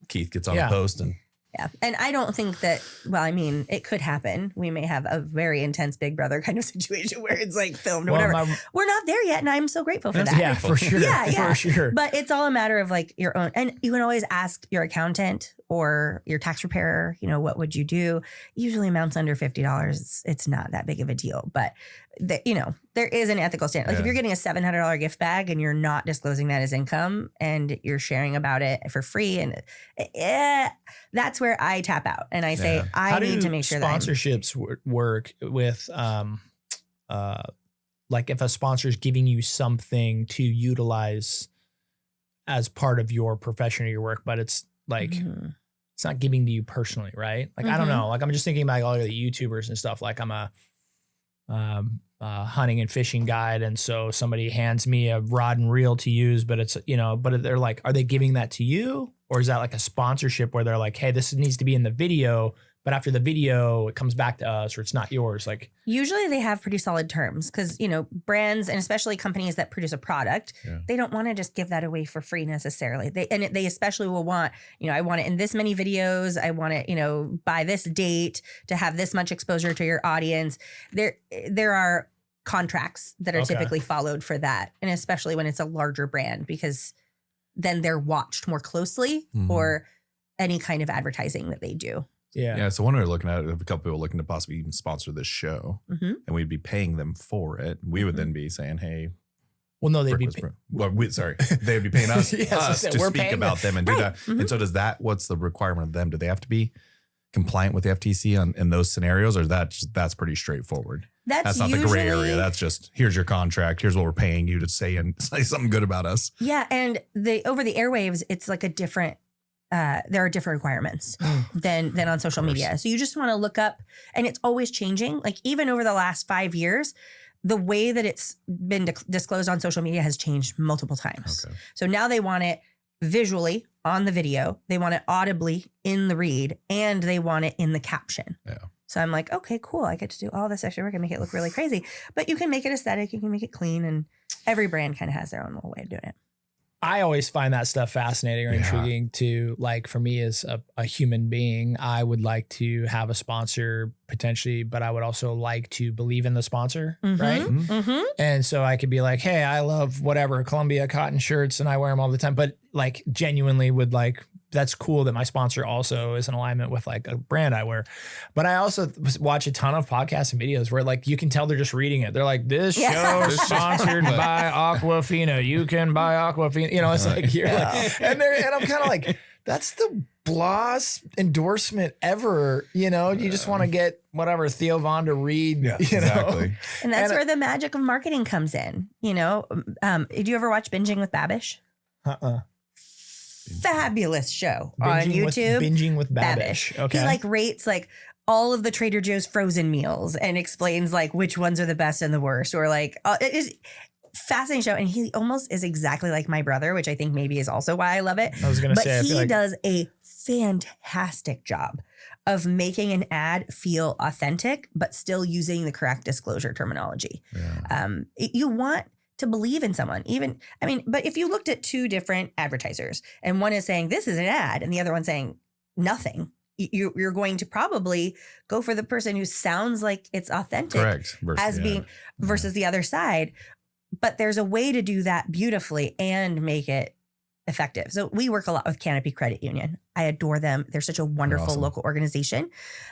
Keith gets on a post and. Yeah. And I don't think that, well, I mean, it could happen. We may have a very intense Big Brother kind of situation where it's like filmed or whatever. We're not there yet. And I'm so grateful for that. Yeah, for sure. For sure. But it's all a matter of like your own. And you can always ask your accountant or your tax preparer, what would you do? Usually amounts under $50. It's not that big of a deal. But, there is an ethical standard. Like if you're getting a $700 gift bag and you're not disclosing that as income and you're sharing about it for free, and that's where I tap out and I say, I need to make sure that sponsorships work with, like if a sponsor is giving you something to utilize as part of your profession or your work, but it's like, it's not giving to you personally, right? Like, I don't know. Like, I'm just thinking about all the YouTubers and stuff. Like I'm a hunting and fishing guide. And so somebody hands me a rod and reel to use, but it's, but they're like, are they giving that to you? Or is that like a sponsorship where they're like, hey, this needs to be in the video, but after the video, it comes back to us, or it's not yours? Like usually they have pretty solid terms because, brands and especially companies that produce a product, they don't want to just give that away for free necessarily. They especially will want, I want it in this many videos. I want it, by this date to have this much exposure to your audience. There are contracts that are typically followed for that. And especially when it's a larger brand, because then they're watched more closely or any kind of advertising that they do. Yeah. So when we were looking at it, a couple people looking to possibly even sponsor this show, and we'd be paying them for it. We would then be saying, hey, well, no, they'd be they'd be paying us, to speak about them and do that. And so what's the requirement of them? Do they have to be compliant with the FTC in those scenarios, or that's pretty straightforward? That's not the gray area. That's just, here's your contract. Here's what we're paying you to say something good about us. Yeah. And over the airwaves, it's like a different, there are different requirements than on social media. So you just want to look up, and it's always changing. Like even over the last 5 years, the way that it's been disclosed on social media has changed multiple times. Okay. So now they want it visually on the video. They want it audibly in the read, and they want it in the caption. Yeah. So I'm like, okay, cool. I get to do all this extra work and make it look really crazy, but you can make it aesthetic. You can make it clean, and every brand kind of has their own little way of doing it. I always find that stuff fascinating or intriguing to, like, for me as a human being, I would like to have a sponsor potentially, but I would also like to believe in the sponsor. Right. And so I could be like, hey, I love whatever Columbia cotton shirts and I wear them all the time, but like genuinely would like, that's cool that my sponsor also is in alignment with like a brand I wear. But I also watch a ton of podcasts and videos where like you can tell they're just reading it. They're like, this show is sponsored by Aquafina. You can buy Aquafina. It's like you're like, and I'm kind of like, that's the blahest endorsement ever. You just want to get whatever Theo Von to read. Yeah, exactly. And that's where the magic of marketing comes in. Did you ever watch Binging with Babish? Fabulous show on YouTube. Binging with Babish. Okay. He like rates like all of the Trader Joe's frozen meals and explains like which ones are the best and the worst, or like it is fascinating show. And he almost is exactly like my brother, which I think maybe is also why I love it. I was going to say, he does a fantastic job of making an ad feel authentic, but still using the correct disclosure terminology. Yeah. You want to believe in someone, but if you looked at two different advertisers and one is saying this is an ad and the other one saying nothing, you're going to probably go for the person who sounds like it's authentic versus the other side. But there's a way to do that beautifully and make it effective. So we work a lot with Canopy Credit Union. I adore them. They're such a wonderful awesome. local organization.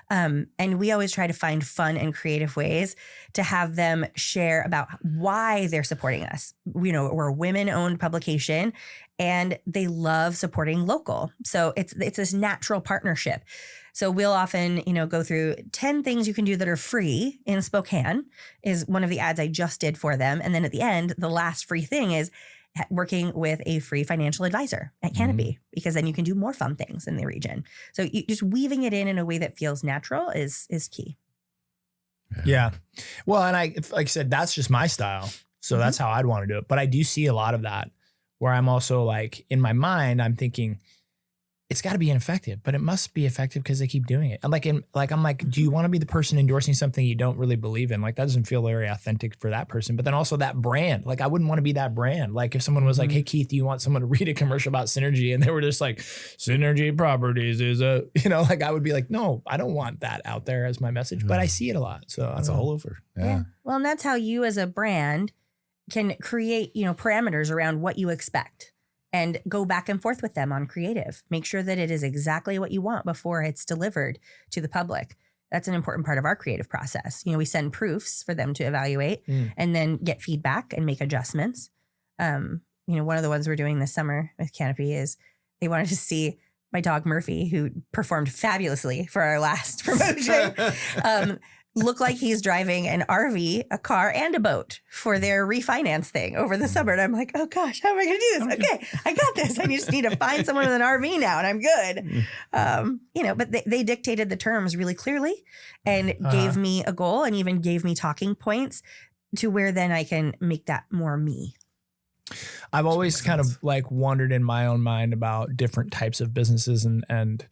And we always try to find fun and creative ways to have them share about why they're supporting us. We're a women-owned publication and they love supporting local. So it's this natural partnership. So we'll often, go through 10 things you can do that are free in Spokane is one of the ads I just did for them. And then at the end, the last free thing is working with a free financial advisor at Canopy, because then you can do more fun things in the region. So just weaving it in a way that feels natural is key. Yeah. Well, and like I said, that's just my style. So that's how I'd want to do it. But I do see a lot of that where I'm also like, in my mind, I'm thinking it's got to be ineffective, but it must be effective because they keep doing it. I'm like, do you want to be the person endorsing something you don't really believe in? Like that doesn't feel very authentic for that person. But then also that brand, like I wouldn't want to be that brand. Like if someone was like, hey Keith, do you want someone to read a commercial about Synergy? And they were just like, Synergy Properties is like I would be like, no, I don't want that out there as my message, but I see it a lot. So That's all over. Yeah. Well, and that's how you as a brand can create, parameters around what you expect. And go back and forth with them on creative. Make sure that it is exactly what you want before it's delivered to the public. That's an important part of our creative process. We send proofs for them to evaluate and then get feedback and make adjustments. One of the ones we're doing this summer with Canopy is they wanted to see my dog Murphy, who performed fabulously for our last promotion, look like he's driving an RV, a car, and a boat for their refinance thing over the summer. And I'm like, oh gosh, how am I going to do this? Okay, I got this. I just need to find someone with an RV now and I'm good. But they dictated the terms really clearly and gave me a goal and even gave me talking points to where then I can make that more me. I've always kind of like wondered in my own mind about different types of businesses and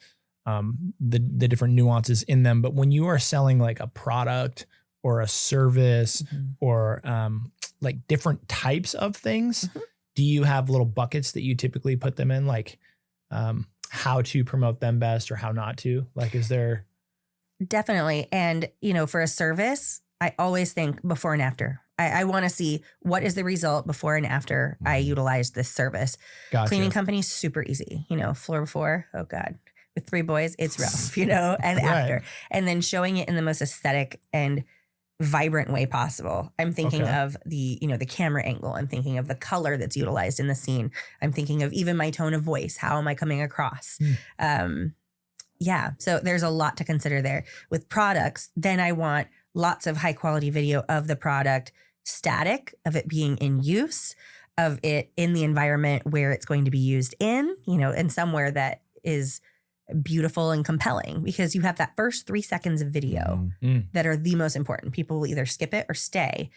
the different nuances in them. But when you are selling like a product or a service or like different types of things, do you have little buckets that you typically put them in? Like how to promote them best or how not to? Like, is there? Definitely. And, for a service, I always think before and after. I want to see what is the result before and after I utilize this service. Gotcha. Cleaning company, super easy. Floor before, oh God. With 3 boys, it's rough, and after. And then showing it in the most aesthetic and vibrant way possible. I'm thinking of the camera angle. I'm thinking of the color that's utilized in the scene. I'm thinking of even my tone of voice. How am I coming across? So there's a lot to consider there. With products, then I want lots of high quality video of the product, static, of it being in use, of it in the environment where it's going to be used in, and somewhere that is beautiful and compelling, because you have that first 3 seconds of video that are the most important. People will either skip it or stay,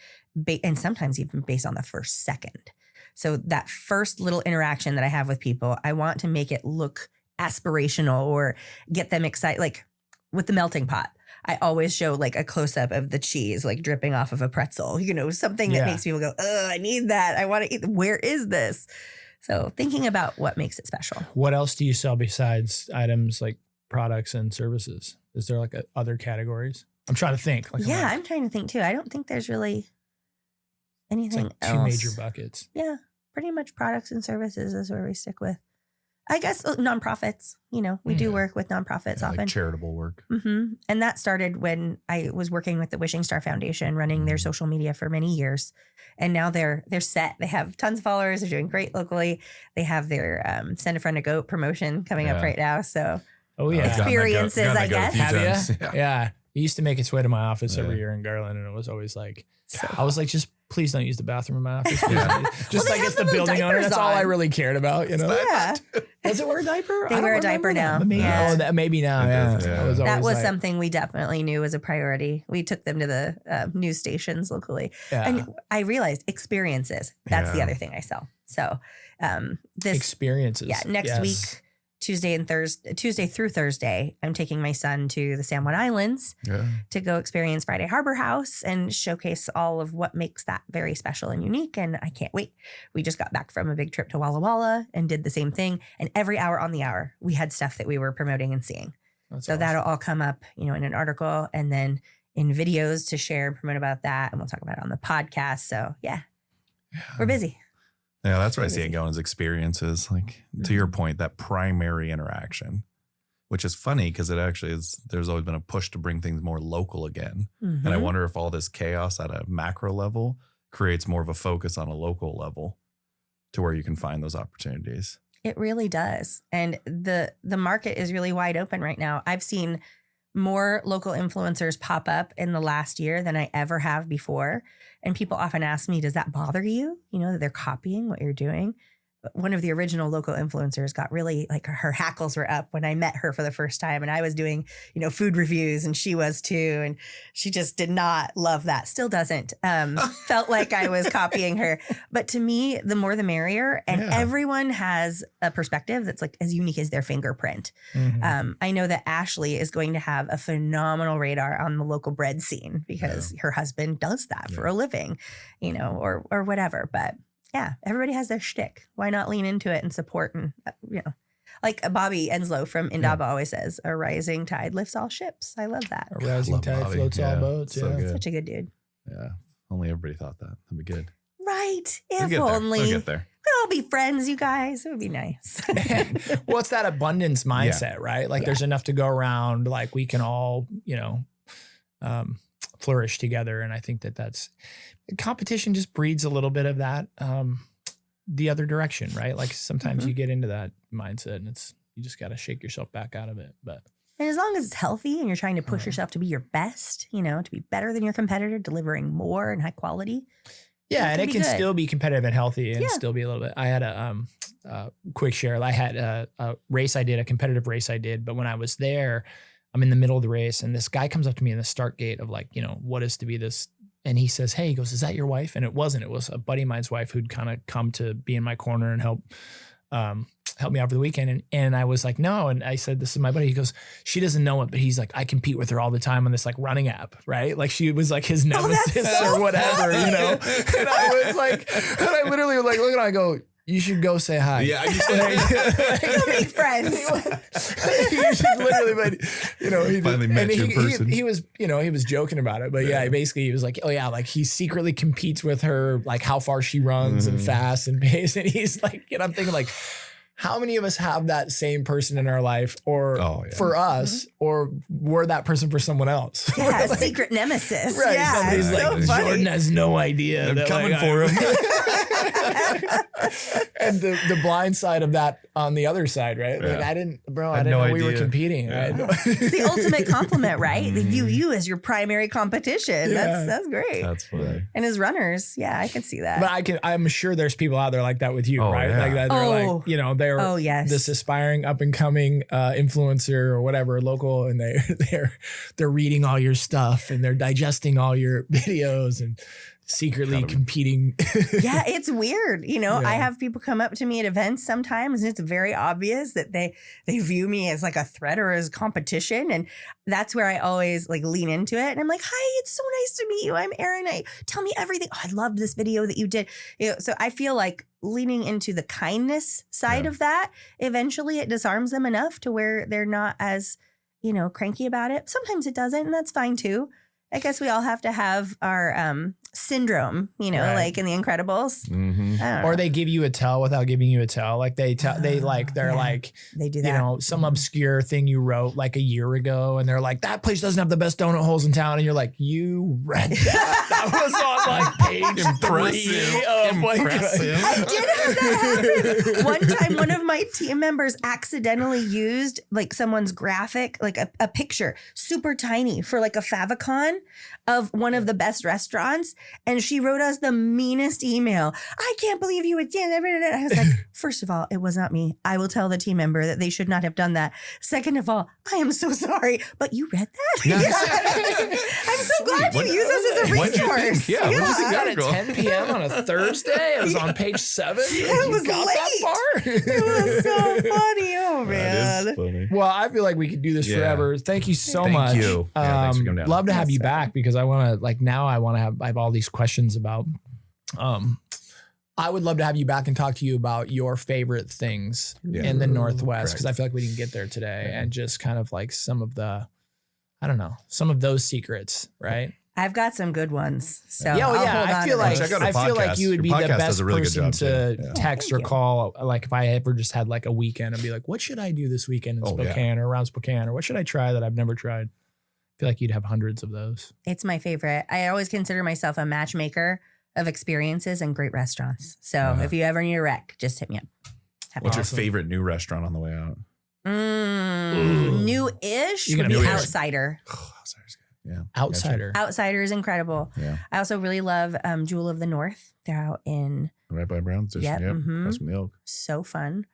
and sometimes even based on the first second. So that first little interaction that I have with people, I want to make it look aspirational or get them excited. Like with the melting pot, I always show like a close up of the cheese, like dripping off of a pretzel, something that makes people go, oh, I need that. I want to eat. Where is this? So thinking about what makes it special. What else do you sell besides items like products and services? Is there like other categories? I'm trying to think. I'm trying to think too. I don't think there's really anything else. 2 major buckets. Yeah, pretty much products and services is where we stick with. I guess nonprofits, we do work with nonprofits often. Like charitable work. And that started when I was working with the Wishing Star Foundation, running their social media for many years. And now they're set. They have tons of followers. They're doing great locally. They have their Send a Friend a Goat promotion coming up right now. So experiences, I guess. Have you? Yeah. It used to make its way to my office every year in Garland. And it was always like, I was like, just please don't use the bathroom in my office. Just like it's the building owner. That's all I really cared about. Yeah. Does it wear a diaper? They wear a diaper now. Maybe now. Yeah. That was something we definitely knew was a priority. We took them to the news stations locally. Yeah. And I realized experiences. That's the other thing I sell. So this experiences. Yeah. Next week, Tuesday through Thursday, I'm taking my son to the San Juan Islands to go experience Friday Harbor House and showcase all of what makes that very special and unique. And I can't wait. We just got back from a big trip to Walla Walla and did the same thing. And every hour on the hour, we had stuff that we were promoting and seeing. That's awesome. That'll all come up, in an article and then in videos to share and promote about that. And we'll talk about it on the podcast. So we're busy. Yeah, that's where I see it going is experiences. Like to your point, that primary interaction, which is funny because it actually is, there's always been a push to bring things more local again. And I wonder if all this chaos at a macro level creates more of a focus on a local level to where you can find those opportunities. It really does. And the market is really wide open right now. I've seen more local influencers pop up in the last year than I ever have before. And people often ask me, does that bother you? You know, that they're copying what you're doing. One of the original local influencers got really like her hackles were up when I met her for the first time. And I was doing, you know, food reviews and she was too. And she just did not love that. Still doesn't. Felt like I was copying her. But to me, the more the merrier. And everyone has a perspective that's like as unique as their fingerprint. I know that Ashley is going to have a phenomenal radar on the local bread scene because her husband does that for a living, you know, or whatever. But yeah, everybody has their shtick. Why not lean into it and support? And, you know, like Bobby Enslow from Indaba always says, a rising tide lifts all ships. I love that. A rising tide Bobby. floats all boats. So good. Such a good dude. Yeah. Only everybody thought that. That'd be good. Right. We'll If get there. only. We'll get there. We'd all be friends, you guys. It would be nice. Well, it's that abundance mindset, right? Like there's enough to go around. Like we can all, you know, flourish together. And I think that's competition just breeds a little bit of that the other direction, right? Like sometimes you get into that mindset and you just got to shake yourself back out of it. But and as long as it's healthy and you're trying to push yourself to be your best, you know, to be better than your competitor, delivering more and high quality. yeah, and it can good. still be competitive and healthy and still be a little bit. I had a quick share. I had a race I did, a competitive race I did, but when I was there, I'm in the middle of the race and this guy comes up to me in the start gate of like, you know, what is to be this. And he says, hey, he goes, is that your wife? And it wasn't. It was a buddy of mine's wife who'd kind of come to be in my corner and help me out for the weekend. And I was like, no. And I said, this is my buddy. He goes, she doesn't know it, but he's like, I compete with her all the time on this like running app, right? Like she was like his nemesis or whatever, you know? And I was like, and I literally was like, look at her, I go, you should go say hi. Yeah. Go make friends. You should literally, but you know, he finally met you in person. He was, you know, he was joking about it, but yeah, basically he was like, oh yeah, like he secretly competes with her, like how far she runs and fast and pace. And he's like, and I'm thinking like, how many of us have that same person in our life or for us, or we're that person for someone else? Yeah, like, secret nemesis. Right. Yeah, Somebody's it's like, so funny. Jordan has no idea. I'm coming for him. And the blind side of that on the other side, right? Like I didn't know we were competing. Yeah. It's the ultimate compliment, right? They view you as your primary competition. Yeah. That's great. That's funny. And as runners, yeah, I can see that. But I'm sure there's people out there like that with you, right? Yeah. Like that they're like, you know, they're this aspiring up and coming influencer or whatever, local, and they're reading all your stuff and they're digesting all your videos and secretly competing. Yeah, it's weird. You know, I have people come up to me at events sometimes and it's very obvious that they view me as like a threat or as competition. And that's where I always like lean into it. And I'm like, hi, it's so nice to meet you. I'm Erin. Tell me everything. Oh, I loved this video that you did. You know, so I feel like leaning into the kindness side of that, eventually it disarms them enough to where they're not as, you know, cranky about it. Sometimes it doesn't, and that's fine too. I guess we all have to have our syndrome, you know, like in The Incredibles. Or they give you a tell without giving you a tell. Like they do that. They do that. You know, some obscure thing you wrote like a year ago, and they're like, that place doesn't have the best donut holes in town. And you're like, you read that. That was on like page Impressive. 3 of like, I did have that happen. One time, one of my team members accidentally used like someone's graphic, like a picture, super tiny for like a favicon of one of the best restaurants. And she wrote us the meanest email. I can't believe you would. I was like, first of all, it was not me. I will tell the team member that they should not have done that. Second of all, I am so sorry, but you read that? I'm so glad you use us as a resource. Yeah, What did you got at 10 p.m. on a Thursday? It was on page 7. It was got late. that far? It was so funny. Oh, man. That is funny. Well, I feel like we could do this forever. Thank you so much. Thank you. Yeah, thanks for coming down. Love to have you back because I want to I have all these questions about, I would love to have you back and talk to you about your favorite things in the Northwest. Cause I feel like we didn't get there today and just kind of like some of those secrets, right? I've got some good ones. So Yeah, well, I'll yeah. hold on I to feel like those. Check out a I feel like podcast. you would be Your the podcast best does a really good person job, to too. Yeah. text Thank or you. call. Like if I ever just had like a weekend and be like, what should I do this weekend in Oh, yeah. Spokane or around Spokane, or what should I try that I've never tried? I feel like you'd have hundreds of those. It's my favorite. I always consider myself a matchmaker of experiences and great restaurants. So Uh-huh. if you ever need a rec, just hit me up. Happy What's to your Awesome. favorite new restaurant on the way out? Ooh. New-ish You're would gonna be be weird. Outsider. Oh, sorry, yeah. Outsider. Outsider is incredible. Yeah. I also really love Jewel of the North. They're out in Right by Brown Station. Yep, Yep. mhm. Across from the Oak. so fun.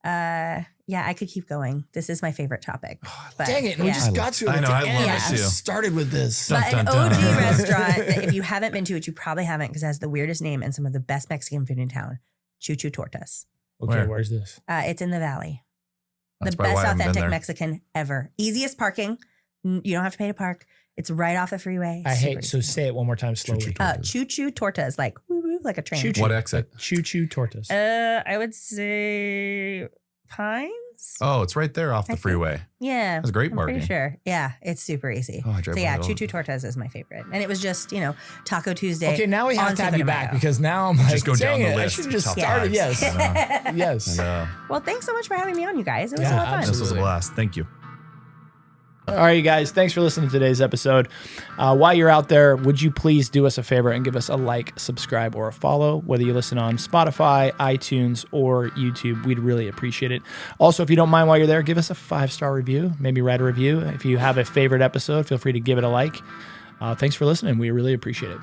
Yeah, I could keep going. This is my favorite topic. But, Dang it. We yeah. just got to it. I at know, the I love end. it I too. just started with this. Dun, But an dun, dun. OG restaurant that if you haven't been to it, you probably haven't because it has the weirdest name and some of the best Mexican food in town. Choo Choo Tortas. Okay, Where? where's this? It's in the Valley. That's The probably best why I haven't been authentic there. Mexican ever. Easiest parking. You don't have to pay to park. It's right off the freeway. I Super hate, so easy. say it one more time slowly. Choo-choo. Choo Choo Tortas, like woo woo, like a train. Choo-choo. What exit? Choo Choo Tortas. I would say Pines. Oh, it's right there off the I think- freeway. Yeah, That's great I'm parking. pretty sure. Yeah, it's super easy. Oh, I drive So yeah, by it Choo all Choo the- Tortas is my favorite, and it was just Taco Tuesday. Okay, now we have on to have Cinco you de back Mayo. because now I'm like, Just go down dang the it, list. I should just Top started. fives. Yes. I know. Yes. And, Well, thanks so much for having me on, you guys. It was Yeah, a lot of fun. this was a Absolutely. blast. Thank you. All right, you guys, thanks for listening to today's episode. While you're out there, would you please do us a favor and give us a like, subscribe, or a follow, whether you listen on Spotify, iTunes, or YouTube. We'd really appreciate it. Also, if you don't mind while you're there, give us a 5-star review, maybe write a review. If you have a favorite episode, feel free to give it a like. Thanks for listening. We really appreciate it.